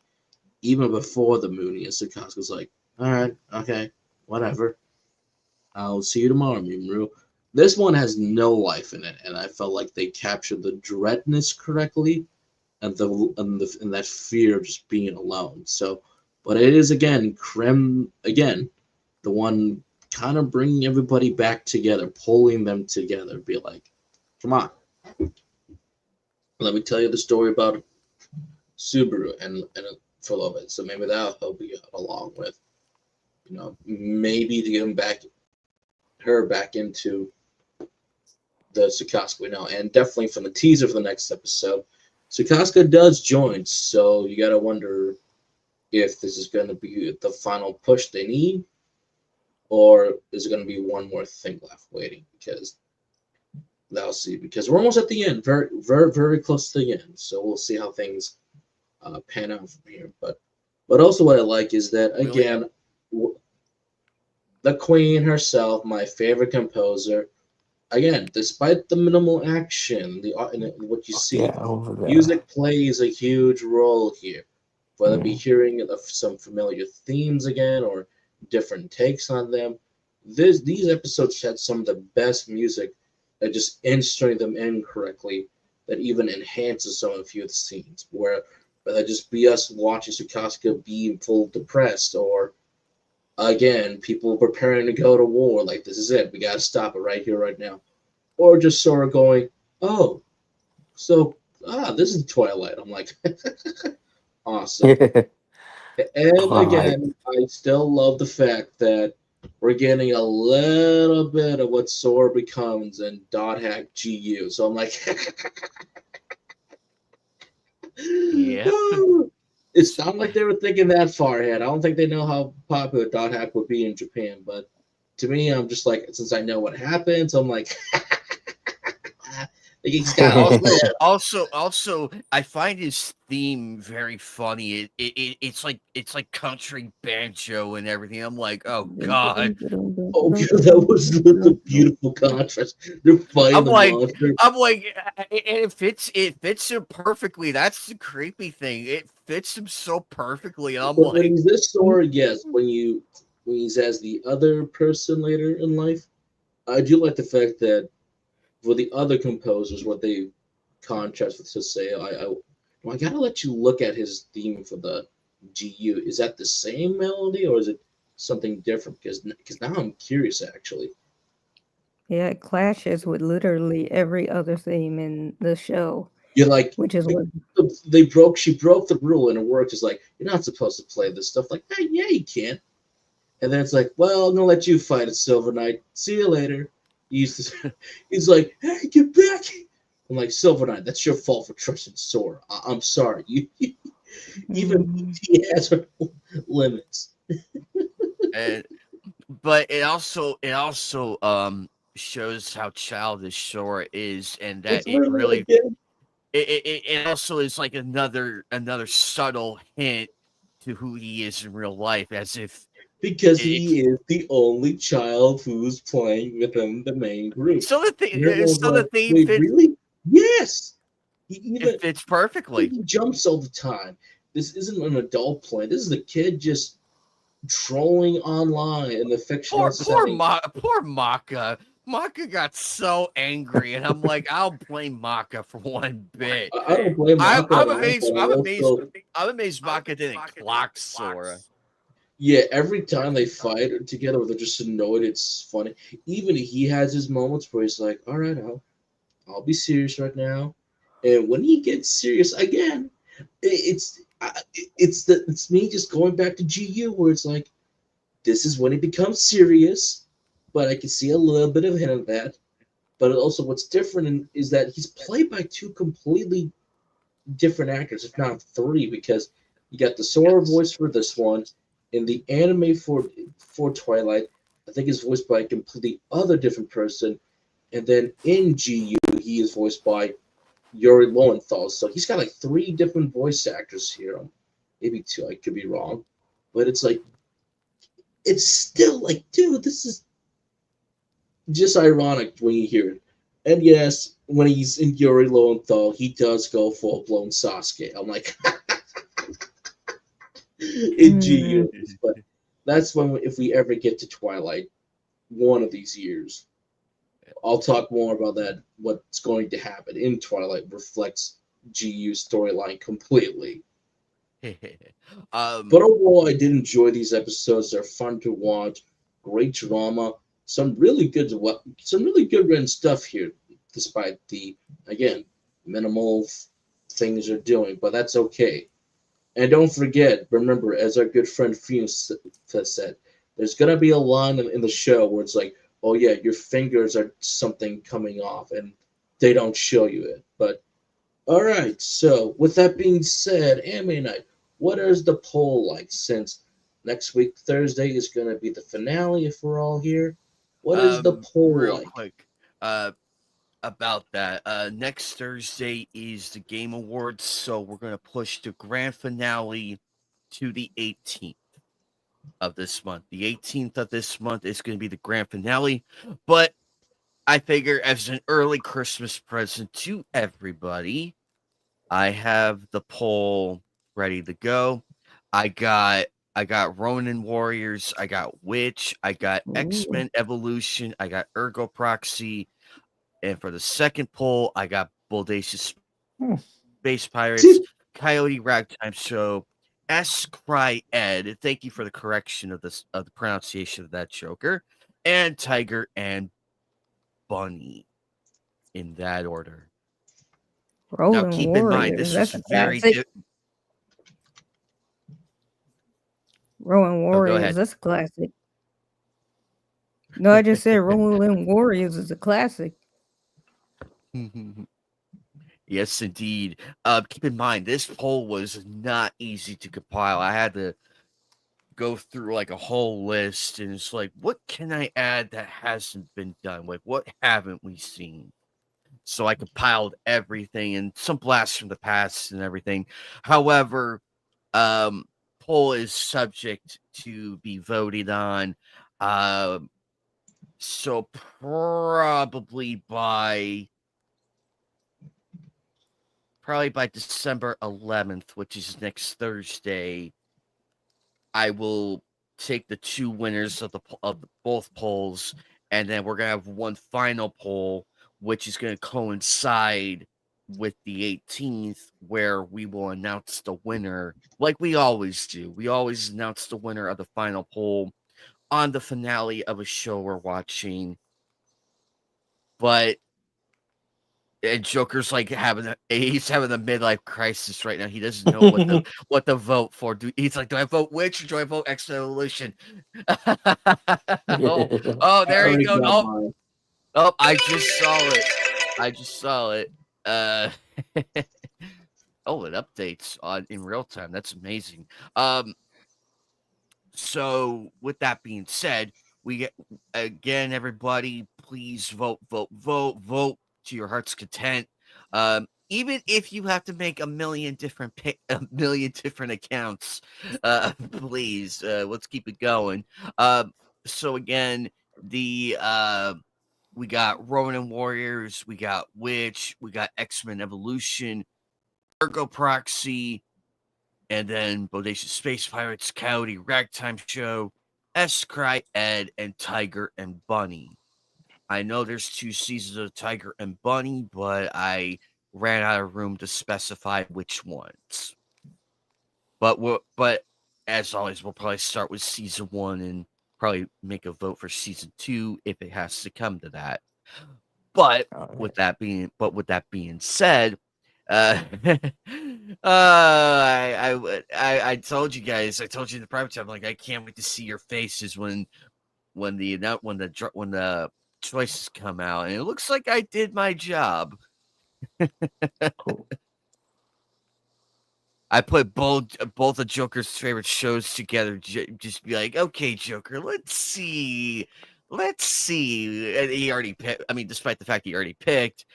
B: Even before the mooniest, Tsukaka's like, all right, okay, whatever. I'll see you tomorrow, Mimuru. This one has no life in it, and I felt like they captured the dreadness correctly and that fear of just being alone. So, but it is again, Krem again, the one kind of bringing everybody back together, pulling them together. Be like, come on, let me tell you the story about Subaru and for a little bit. So maybe that'll help you out along with, maybe to get her back into the Tsukasa we know, and definitely from the teaser for the next episode, Tsukasa does join. So you gotta wonder if this is going to be the final push they need, or is it going to be one more thing left waiting? Because that'll see. Because we're almost at the end, very, very, very close to the end. So we'll see how things pan out from here. But also what I like is that
A: Really,
B: again, the Queen herself, my favorite composer. Again, despite the minimal action, what you see,
D: yeah, over there.
B: music plays a huge role here. Whether it be
D: Mm.
B: hearing of some familiar themes again or different takes on them. These episodes had some of the best music that just inserting them in correctly that even enhances some of the few of the scenes. Whether just be us watching Tsukasa be full depressed or again people preparing to go to war like this is it, we gotta stop it right here right now, or just sort of going, oh, so this is Twilight. I'm like, awesome. And
D: Quite.
B: again, I still love the fact that we're getting a little bit of what Sora becomes in Dot Hack GU. So I'm like,
A: yep.
B: it sounded like they were thinking that far ahead. I don't think they know how popular Dot Hack would be in Japan, but to me, I'm just like, since I know what happens, I'm like, he's got to
A: Also,
B: live.
A: also, I find his theme very funny. It's like country banjo and everything. I'm like, oh god.
B: Oh, that was the beautiful contrast. They're fighting
A: I'm
B: the
A: like,
B: monster.
A: it fits him perfectly. That's the creepy thing. It fits him so perfectly. And I'm
B: But when
A: like,
B: he's this Sora, yes. When he's as the other person later in life, I do like the fact that for the other composers, what they contrast with Saseo, I gotta let you look at his theme for the GU. Is that the same melody or is it something different? Because now I'm curious actually.
C: Yeah, it clashes with literally every other theme in the show,
B: You're like
C: which is what.
B: she broke the rule and it worked. It's like you're not supposed to play this stuff. Like hey, yeah, you can. And then it's like, well, I'm gonna let you fight it, Silver Knight. See you later. He's like, hey, get back. I'm like, Silver Knight, that's your fault for trusting Sora. I'm sorry. Even
C: Mhm.
B: he has her limits.
A: and but it also shows how childish Sora is, and that
B: It's literally again
A: it also is like another subtle hint to who he is in real life, as if
B: because
A: it's
B: he is the only child who's playing within the main group. And everyone's
A: so the
B: like,
A: theme
B: wait,
A: fits
B: really? Yes. He
A: it
B: even
A: fits perfectly.
B: he jumps all the time. This isn't an adult playing. This is a kid just trolling online in the fictional setting.
A: Poor Maka. Maka got so angry, and I'm like, I'll blame Maka for one bit.
B: I don't blame Mako at
A: I'm
B: all, but
A: amazed.
B: I also
A: I'm amazed Maka didn't clock Sora.
B: yeah, every time they fight together, they're just annoyed. It's funny. Even he has his moments where he's like, "All right, I'll be serious right now," and when he gets serious again, it's me just going back to GU where it's like this is when he becomes serious, but I can see a little bit of hint of that. But also, what's different is that he's played by two completely different actors, if not three, because you got the Sora voice for this one, in the anime for Twilight, I think is voiced by a completely other different person, and then in GU he is voiced by Yuri Lowenthal. So he's got like three different voice actors here, maybe two. I could be wrong, but it's like it's still like, dude, this is just ironic when you hear it. And yes, when he's in Yuri Lowenthal, he does go full blown Sasuke. I'm like, in G
C: Mm,
B: Universe, but that's when if we ever get to Twilight, one of these years, I'll talk more about that. What's going to happen in Twilight reflects GU storyline completely. But
A: um,
B: overall, I did enjoy these episodes. They're fun to watch. Great drama. Some really good written stuff here, despite the again minimal things they're doing. But that's okay. And don't forget, remember, as our good friend Fumes said, there's gonna be a line in the show where it's like, "Oh yeah, your fingers are something coming off," and they don't show you it. But all right, so with that being said, Anime Night, what is the poll like? Since next week Thursday is gonna be the finale, if we're all here, what is the poll
A: real
B: like?
A: quick, about that. Next Thursday is the Game Awards, so we're gonna push the grand finale to the 18th of this month. The 18th of this month is going to be the grand finale, but I figure as an early Christmas present to everybody, I have the poll ready to go. I got I got Ronin Warriors, I got Witch, I got
C: ooh.
A: X-Men Evolution, I got Ergo Proxy, and for the second poll, I got Bodacious
D: Hmm.
A: Space Pirates, Coyote Ragtime Show, S. Cry Ed. Thank you for the correction of the pronunciation of that Joker, and Tiger and Bunny in that order. Now,
C: Rolling
A: keep in mind
C: Warriors.
A: this was
C: That's a
A: very.
C: classic. Rolling
A: Oh, go
C: Warriors.
A: ahead.
C: That's a classic. No, I just said Rolling Warriors is a classic.
A: Yes, indeed. Keep in mind this poll was not easy to compile. I had to go through like a whole list, and it's like, what can I add that hasn't been done? Like, what haven't we seen? So I compiled everything and some blasts from the past and everything. However, um, poll is subject to be voted on. Um, so probably by December 11th, which is next Thursday, I will take the two winners of both polls, and then we're gonna have one final poll, which is gonna coincide with the 18th, where we will announce the winner, like we always do. We always announce the winner of the final poll on the finale of a show we're watching. But and Joker's like he's having a midlife crisis right now. He doesn't know what to vote for. He's like, do I vote Witch or do I vote X Evolution? oh,
B: I
A: there you
B: already
A: go.
B: got
A: Oh,
B: mine.
A: oh, I just saw it. I just saw it. Uh, oh, it updates on in real time. That's amazing. So with that being said, we get again, everybody, please vote, vote, vote, vote to your heart's content. Even if you have to make a million different accounts, please, let's keep it going. So again, the we got Ronin Warriors, we got Witch, we got X-Men Evolution, Ergo Proxy, and then Bodacious Space Pirates, Coyote Ragtime Show, S. Cry Ed, and Tiger and Bunny. I know there's two seasons of Tiger and Bunny, but I ran out of room to specify which ones. But as always, we'll probably start with season one and probably make a vote for season two if it has to come to that. But
D: Alright.
A: with that being said, uh, I told you guys, I told you in the private chat, I'm like, I can't wait to see your faces when the choices come out, and it looks like I did my job.
D: Cool.
A: I put both of Joker's favorite shows together. Just be like, okay, Joker, let's see. And he already picked. I mean, despite the fact he already picked,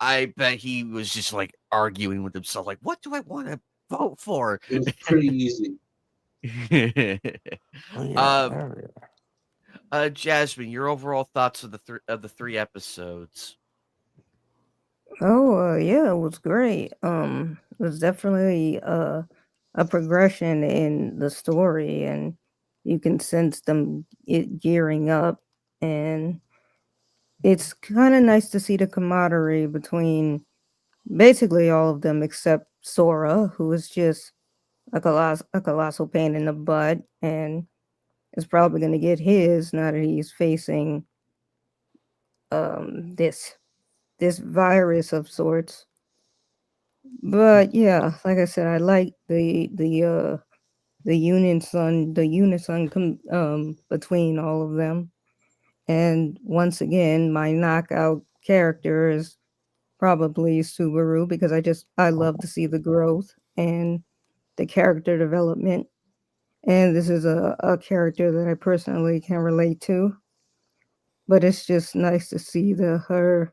A: I bet he was just like arguing with himself, like, what do I want to vote for?
B: It was pretty easy.
D: Oh yeah,
A: um,
D: there we are.
A: Jasmine, your overall thoughts of the three episodes?
C: Oh, yeah, it was great. It was definitely a progression in the story, and you can sense them it gearing up, and it's kind of nice to see the camaraderie between basically all of them except Sora, who is just a colossal pain in the butt, and is probably going to get his now that he's facing this virus of sorts. But yeah, like I said, I like the unison between all of them. And once again, my knockout character is probably Subaru because I love to see the growth and the character development. And this is a character that I personally can relate to. But it's just nice to see her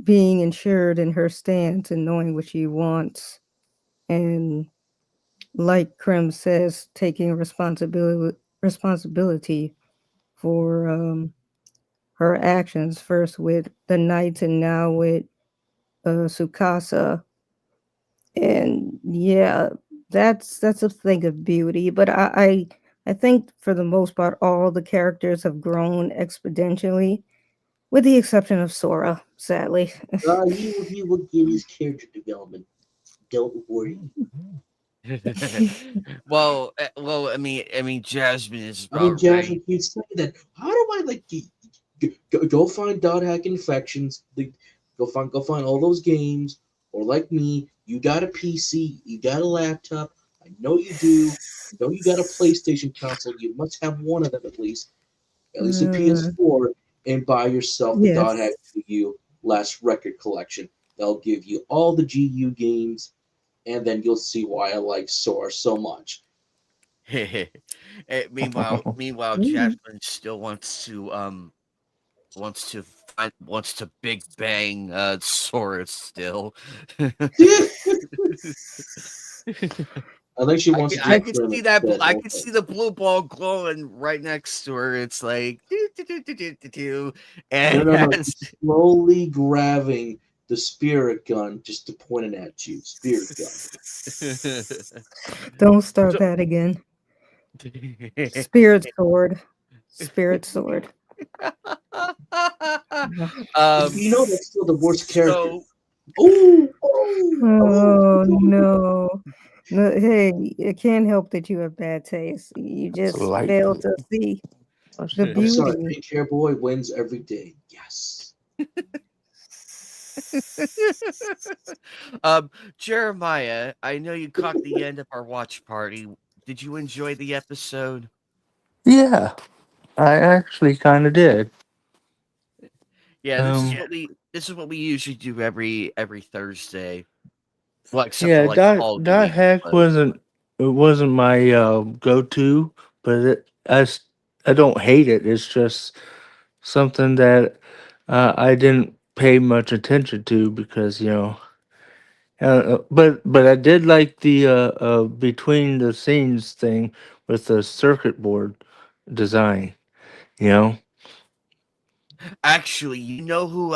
C: being ensured in her stance and knowing what she wants. And like Krim says, taking responsibility for her actions, first with the knights and now with Tsukasa. And yeah, that's a thing of beauty. But I think for the most part, all the characters have grown exponentially, with the exception of Sora, sadly.
B: He will get his character development. Don't worry.
A: Well, I mean, Jasmine is
B: I mean,
A: already.
B: Jasmine, you say that. How do I like go find dot hack infections? Go find all those games. Or like me, you got a PC, you got a laptop. I know you do. I know you got a PlayStation console. You must have one of them at least a
C: Mm,
B: PS4, and buy yourself the dot hack
C: yes.
B: GU last record collection. They'll give you all the GU games, and then you'll see why I like Sora so much.
A: Meanwhile,
C: Mm.
A: Jasmine still wants to big bang Sora still.
B: I think she wants to
A: I
B: do
A: can
B: Krim
A: see that
B: instead.
A: I
B: Don't
A: can
B: think.
A: see the blue ball glowing right next to her. It's like do, do, do, do, do, do, do,
B: No,
A: and
B: no,
A: it
B: no.
A: has
B: She's slowly grabbing the spirit gun just to point it at you. Spirit gun.
C: Don't start
A: so,
C: that again. Spirit sword. Spirit sword.
B: You know that's still the worst character.
A: so
B: Oh, oh, oh.
C: Oh no. No, hey, it can't help that you have bad taste. You
D: It's a
C: just
D: light
C: fail
D: blue.
C: to see
D: What's
C: the
D: the
B: I'm
D: other?
B: sorry.
C: beauty.
B: Pink Hair Boy wins every day. Yes.
A: Jeremiah, I know you caught the end of our watch party. Did you enjoy the episode?
D: Yeah, I actually kind of did.
A: Yeah,
D: Um,
A: this is what we usually do every Thursday. Well, except for
D: yeah,
A: like the holiday
D: dot
A: week.
D: hack
A: But
D: wasn't my go to, but I don't hate it. It's just something that I didn't pay much attention to because but I did like the between the scenes thing with the circuit board design. You know.
A: actually, you know who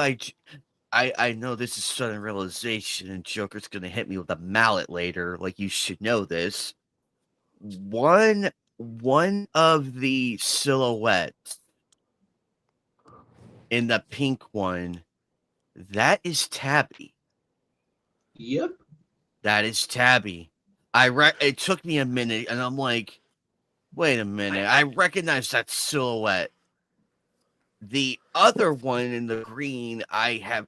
A: I know this is sudden realization, and Joker's gonna hit me with a mallet later. Like you should know this. One of the silhouettes in the pink one, that is Tabby.
B: Yep.
A: That is Tabby. It took me a minute, and I'm like, wait a minute, I recognize that silhouette. The other one in the green, I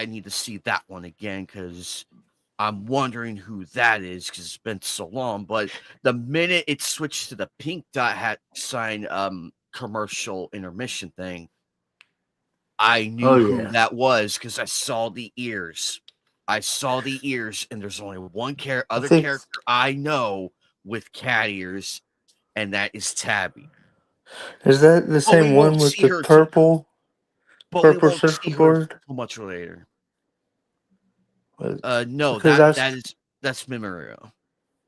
A: need to see that one again because I'm wondering who that is because it's been so long. But the minute it switched to the pink dot hat sign commercial intermission thing, I
D: Oh
A: knew who
D: yeah.
A: that was because I saw the ears. I saw the ears, and there's only one
D: I
A: other
D: think
A: character I know with cat ears, and that is Tabby.
D: is that the
A: But we
D: same one
A: won't
D: with
A: see
D: the
A: her.
D: purple circle board?
A: Till much later.
D: Was-
A: No,
D: Because I
A: that's Mimario.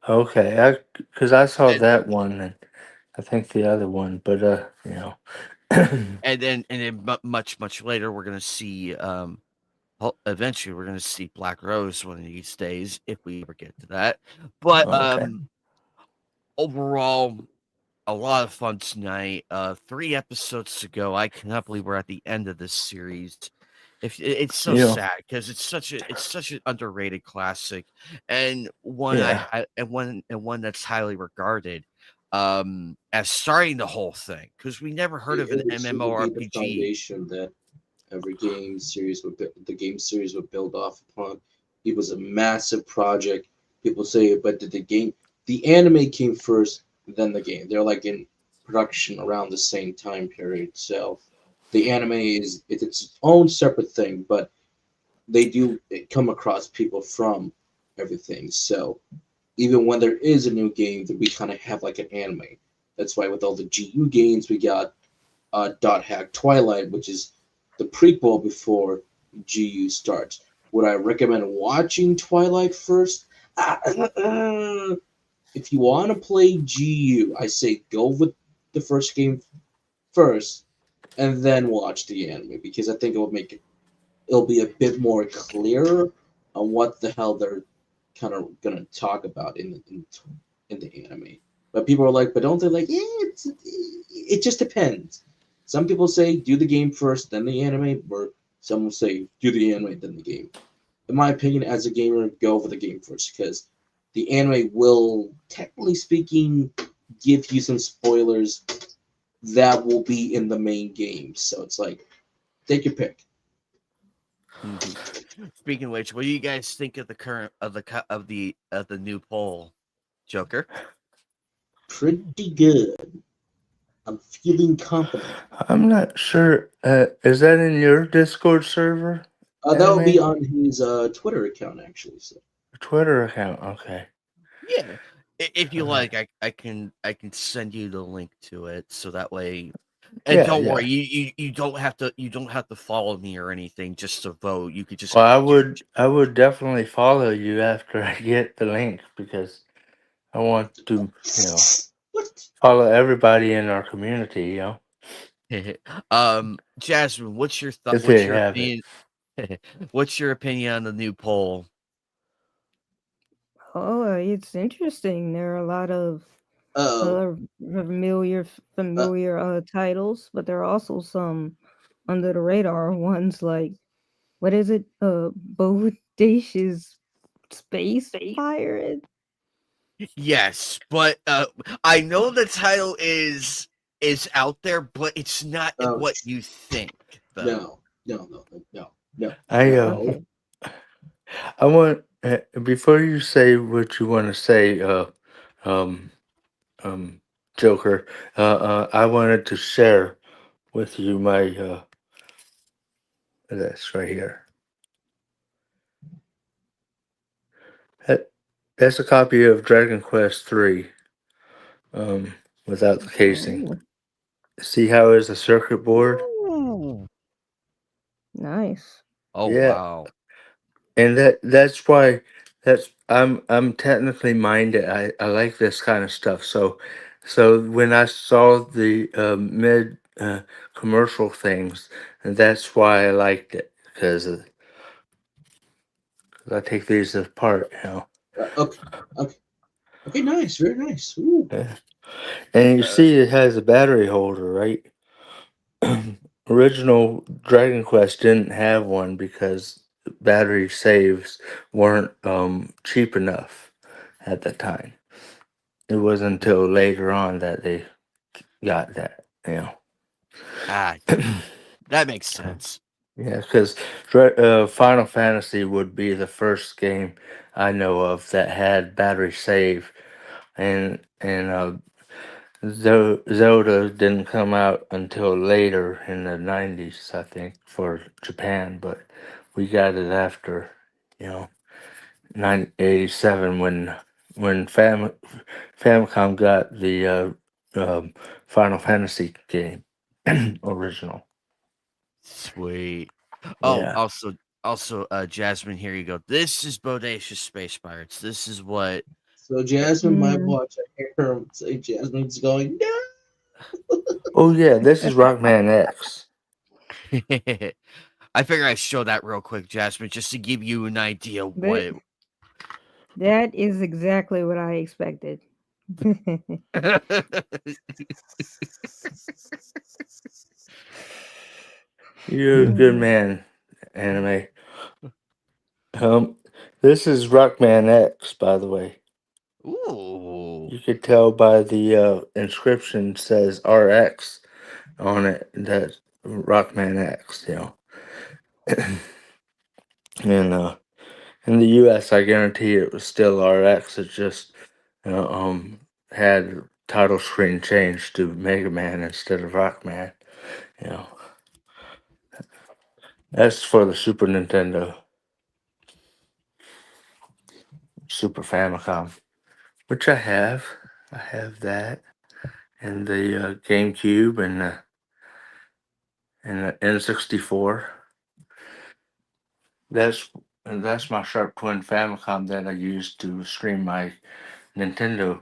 D: okay, I because I saw
A: And
D: that one and I think the other one, but
A: much later we're gonna see eventually we're gonna see Black Rose one of these days if we ever get to that. But
D: okay,
A: overall, a lot of fun tonight. 3 episodes to go. I cannot believe we're at the end of this series. If it's so
D: you know,
A: sad because it's such an underrated classic, and
D: yeah,
A: one that's highly regarded as starting the whole thing, because we never heard of an
B: It would be the
A: MMORPG.
B: foundation that every the game series would build off upon. It was a massive project. People say, but did the anime came first, then the game. They're like in production around the same time period. So the anime it's its own separate thing, but they do come across people from everything. So even when there is a new game, that we kind of have like an anime. That's why with all the GU games, we got Dot Hack Twilight, which is the prequel before GU starts. Would I recommend watching Twilight first? If you want to play GU, I say go with the first game first, and then watch the anime because I think it'll be a bit more clear on what the hell they're kind of gonna talk about in the anime. But people are like, but don't they like? Yeah, it just depends. Some people say do the game first, then the anime, or some will say do the anime, then the game. In my opinion, as a gamer, go for the game first because the anime will, technically speaking, give you some spoilers that will be in the main game. So it's like, take your pick.
A: Mhm. Speaking of which, what do you guys think of the current of the new poll, Joker?
B: Pretty good. I'm feeling confident.
D: I'm not sure. Is that in your Discord server,
B: That will be
D: anime?
B: on his Twitter account, actually. So,
D: Twitter account? Okay,
A: Yeah, if you
D: okay,
A: like, I can send you the link to it so that way. And
D: yeah,
A: don't worry,
D: yeah.
A: you don't have to follow me or anything just to vote. You could just
D: Well,
A: you could,
D: I would definitely follow you after I get the link because I want to,
B: what?
D: follow everybody in our community.
A: Jasmine, what's your thought?
D: If
A: What's
D: they
A: your
D: have it.
A: opinion? What's your opinion on the new poll?
C: Oh, it's interesting. There are a lot of
B: Oh,
C: uh, familiar
B: uh,
C: titles, but there are also some under the radar ones like what is it? Bodacious Space Pirate.
A: Yes, but I know the title is out there, but it's not
B: oh,
A: what you think, though.
B: no, no, no, no, no, no,
D: I
B: no.
C: Okay.
D: I want before you say what you want to say, um, um, Joker. I wanted to share with you my this right here. That, that's a copy of Dragon Quest III, um, without the casing.
C: Oh,
D: See how is the circuit board?
A: Ooh.
C: nice.
A: Oh
D: Yeah,
A: wow.
D: and that's why I'm technically minded. I like this kind of stuff. So when I saw the mid commercial things, and that's why I liked it because I take these apart.
B: Okay, okay, okay. Nice, very nice. Ooh.
D: Yeah. And you
A: Uh,
D: see, it has a battery holder, right? Original Dragon Quest didn't have one because battery saves weren't cheap enough at the time. It wasn't until later on that they got that.
A: yeah, that makes sense.
D: Yeah, because Final Fantasy would be the first game I know of that had battery save, and Zelda didn't come out until later in the '90s, I think, for Japan, but we got it after. You know, 1987 when Famicom got the Final Fantasy game original.
A: Sweet. Oh,
D: Yeah.
A: also, Jasmine, here you go. This is Bodacious Space Pirates. This is what.
B: So Jasmine might
C: Mm,
B: watch. I hear her say Jasmine's going, no.
D: Oh yeah, this is Rockman X.
A: I figure I show that real quick, Jasmine, just to give you an idea what
C: that
A: it.
C: that is exactly what I expected.
D: You're a good
C: Mm,
D: man, anime. Um, this is Rockman X, by the way.
A: Ooh.
D: You could tell by the inscription says RX on it that Rockman X. You know, and in the U.S., I guarantee it was still RX. It just uh, um had title screen changed to Mega Man instead of Rockman. You know, that's for the Super Nintendo, Super Famicom, which I have. I have that, and the GameCube, and the N64. That's that's my Sharp Twin Famicom that I use to stream my Nintendo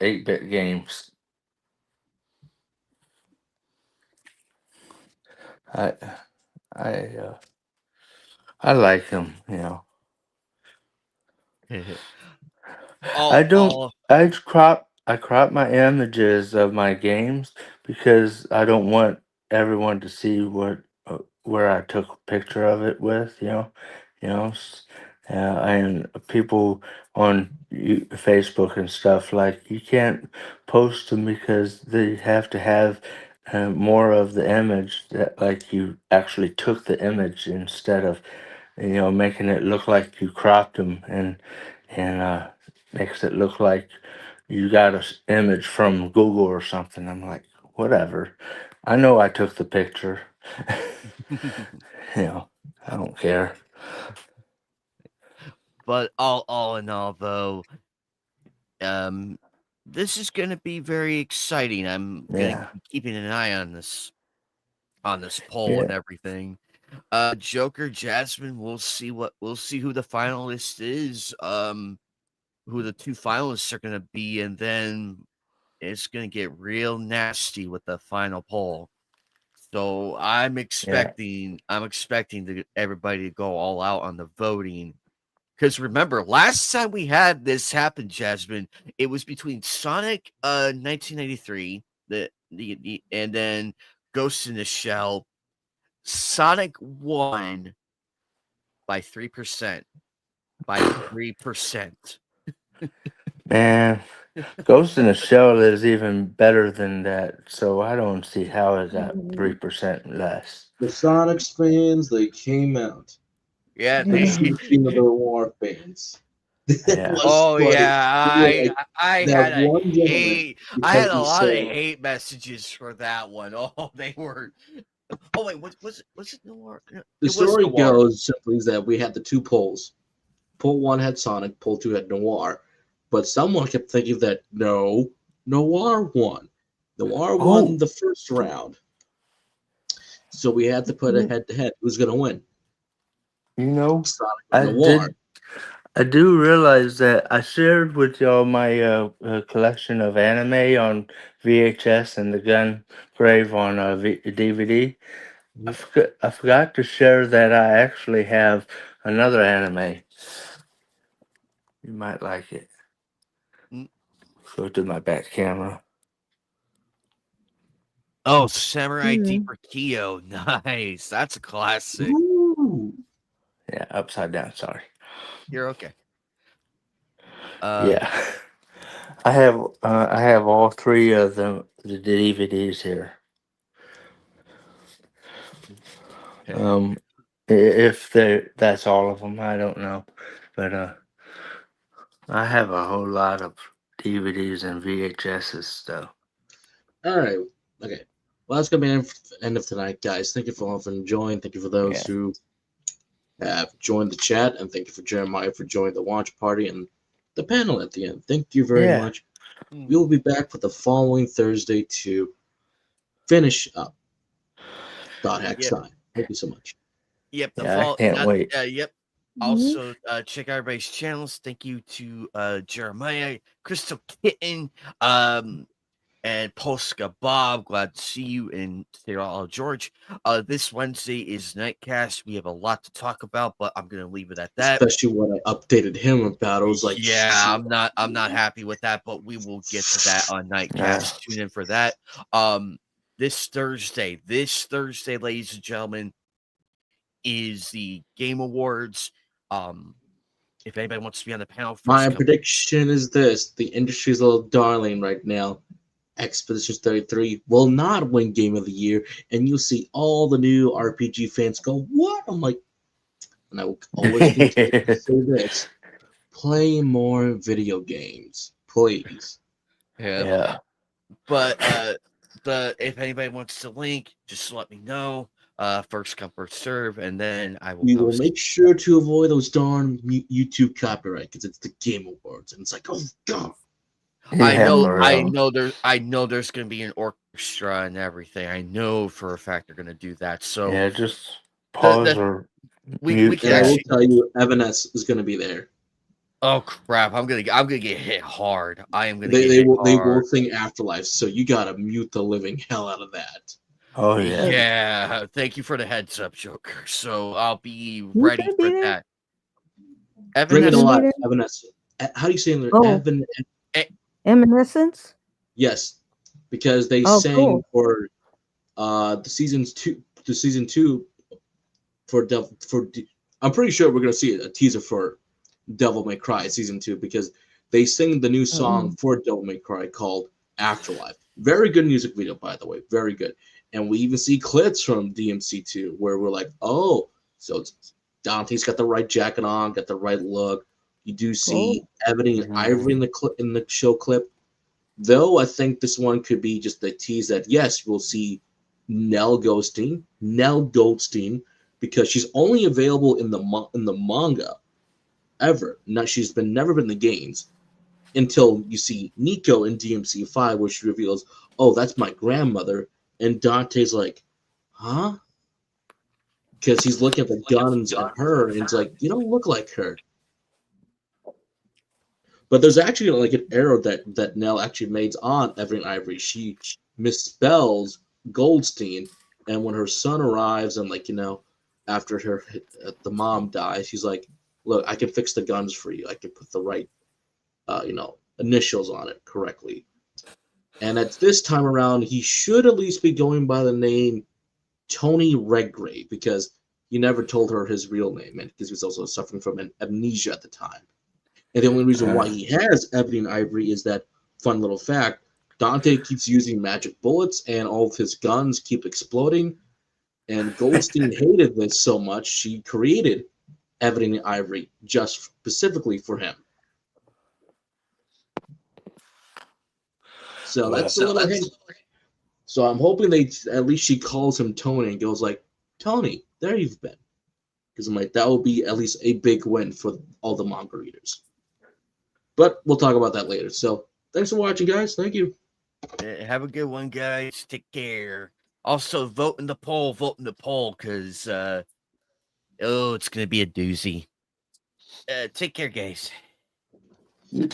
D: 8-bit games. I I uh, I like them, you know. I
A: all,
D: don't.
A: all.
D: I crop my images of my games because I don't want everyone to see where I took a picture of it with. You know, and people on Facebook and stuff like you can't post them because they have to have more of the image that like you actually took the image instead of making it look like you cropped them and makes it look like you got a image from Google or something. I'm like, whatever. I know I took the picture. you know, I don't care.
A: But all in all, though, um, this is gonna be very exciting. I'm gonna
D: Yeah,
A: be keeping an eye on this poll
D: yeah,
A: and everything. Joker, Jasmine, we'll see who the finalist is. Who the two finalists are gonna be, and then it's gonna get real nasty with the final poll. So
D: yeah,
A: I'm expecting everybody to go all out on the voting. Because remember, last time we had this happen, Jasmine, it was between Sonic 1993, and then Ghost in the Shell. Sonic won by 3%. By 3%.
D: man. Ghost in the Shell is even better than that, so I don't see how it got
C: mhm,
D: 3% less.
B: The Sonics fans, they came out.
A: Yeah,
B: I
A: they.
C: mhm,
B: see the War fans. It
D: Yeah,
B: was
A: Oh
B: funny.
A: yeah,
B: They were like,
A: I
B: that
A: had a
B: one gentleman,
A: hate. I
B: because
A: had a
B: he
A: lot of
B: said,
A: hate messages for that one. Oh, they were. Oh wait, was it Noir? No,
B: the
A: it was
B: story
A: Noir.
B: goes simply is that we had the two polls. Poll one had Sonic, poll two had Noir. But someone kept thinking that no, Noir won. Noir won
D: oh,
B: the first round. So we had to put a
C: mhm,
B: head to head. Who's going to win?
D: you know,
B: Sonic or
D: I
B: Noir?
D: did. I do realize that I shared with y'all my collection of anime on VHS and the Gun Grave on DVD. I forgot to share that I actually have another anime. You might like it.
A: Mm.
D: Go to my back camera.
A: Oh, Samurai
C: mhm.
A: Deeper Kyo. Nice. That's a classic.
B: Ooh.
D: Yeah, upside down. Sorry.
A: You're okay. Uh,
D: Yeah, I have all three of the DVDs here.
A: okay.
D: Um, if that's all of them, I don't know, but I have a whole lot of DVDs and VHSs though.
B: All right. Okay. Well, that's going to be the end of tonight, guys. Thank you for all for enjoying. Thank you for those
D: Yeah,
B: who have joined the chat, and thank you for Jeremiah for joining the watch party and the panel at the end. Thank you very
D: Yeah.
B: much. We will be back for the following Thursday to finish up Dot Hack
A: Yep.
B: Sign. Thank you so much.
A: Yep. The
D: Yeah, I
A: fall.
D: can't wait.
A: Yep. Also, check out everybody's channels. Thank you to Jeremiah, Crystal Kitten, and Polska Bob. Glad to see you and George. This Wednesday is Nightcast. We have a lot to talk about, but I'm gonna leave it at that.
B: Especially what I updated him about. I was like,
A: Yeah,
B: shit.
A: I'm not happy with that, but we will get to that on
D: Yeah.
A: Nightcast. Tune in for that. This Thursday, ladies and gentlemen, is the Game Awards. If anybody wants to be on the panel,
B: My
A: first come.
B: prediction is this: the industry's little darling right now, Expeditions 33, will not win Game of the Year, and you'll see all the new RPG fans go, "What?" I'm like, and I will always continue to say this: play more video games, please.
A: Yeah.
D: Yeah.
A: But if anybody wants to link, just let me know. First come, first serve, and then I will
B: We will
A: post.
B: make sure to avoid those darn YouTube copyright because it's the Game Awards, and it's like, oh god.
D: Yeah, for real.
A: I know there's gonna be an orchestra and everything. I know for a fact they're gonna do that. So
D: Yeah, just pause
A: the
D: or
A: we
D: mute
A: can
B: And I will
D: that.
A: actually.
B: tell you, Evan S is going to be there.
A: Oh crap! I'm gonna get hit hard. I am gonna
B: They,
A: get
B: they
A: hit
B: will they will
A: hard.
B: sing Afterlife, so you gotta mute the living hell out of that.
D: Oh yeah.
A: Yeah, thank you for the heads up, Joker. So I'll be
C: Who's
A: ready
C: gonna
A: for
C: be there?
A: that. Evan
B: Bring it
C: Gonna
A: has
C: be
B: alive,
C: there?
B: Evan S. How do you say it?
C: Oh,
B: Evan?
C: Eminescence.
B: Yes, because they
C: Oh,
B: sang
C: cool.
B: for the season two for I'm pretty sure we're gonna see a teaser for Devil May Cry season 2 because they sing the new song for Devil May Cry called Afterlife. Very good music video, by the way, very good. And we even see clips from DMC2 where we're like, oh, so Dante's got the right jacket on, got the right look. You do see
C: Cool.
B: Ebony and Ivory in the show clip. Though I think this one could be just a tease that yes, we'll see Nell Goldstein, because she's only available in the manga ever. Not she's been never been in the games until you see Nico in DMC5, where she reveals, "Oh, that's my grandmother," and Dante's like, "Huh?" Because he's looking at the guns and her, and it's like, "You don't look like her." But there's actually like an error that Nell actually made on Evelyn Ivory. She misspells Goldstein, and when her son arrives and after the mom dies, she's like, "Look, I can fix the guns for you. I can put the right initials on it correctly." And at this time around, he should at least be going by the name Tony Redgrave because he never told her his real name, and because he was also suffering from an amnesia at the time. And the only reason why he has Ebony and Ivory is that fun little fact: Dante keeps using magic bullets, and all of his guns keep exploding. And Goldstein hated this so much, she created Ebony and Ivory just specifically for him. So that's a little hint. So I'm hoping at least she calls him Tony and goes like, "Tony, there you've been." Because I'm like, that will be at least a big win for all the manga readers. But we'll talk about that later. So thanks for watching, guys. Thank you.
A: Have a good one, guys. Take care. Also, vote in the poll, because it's gonna be a doozy. Take care, guys.
D: You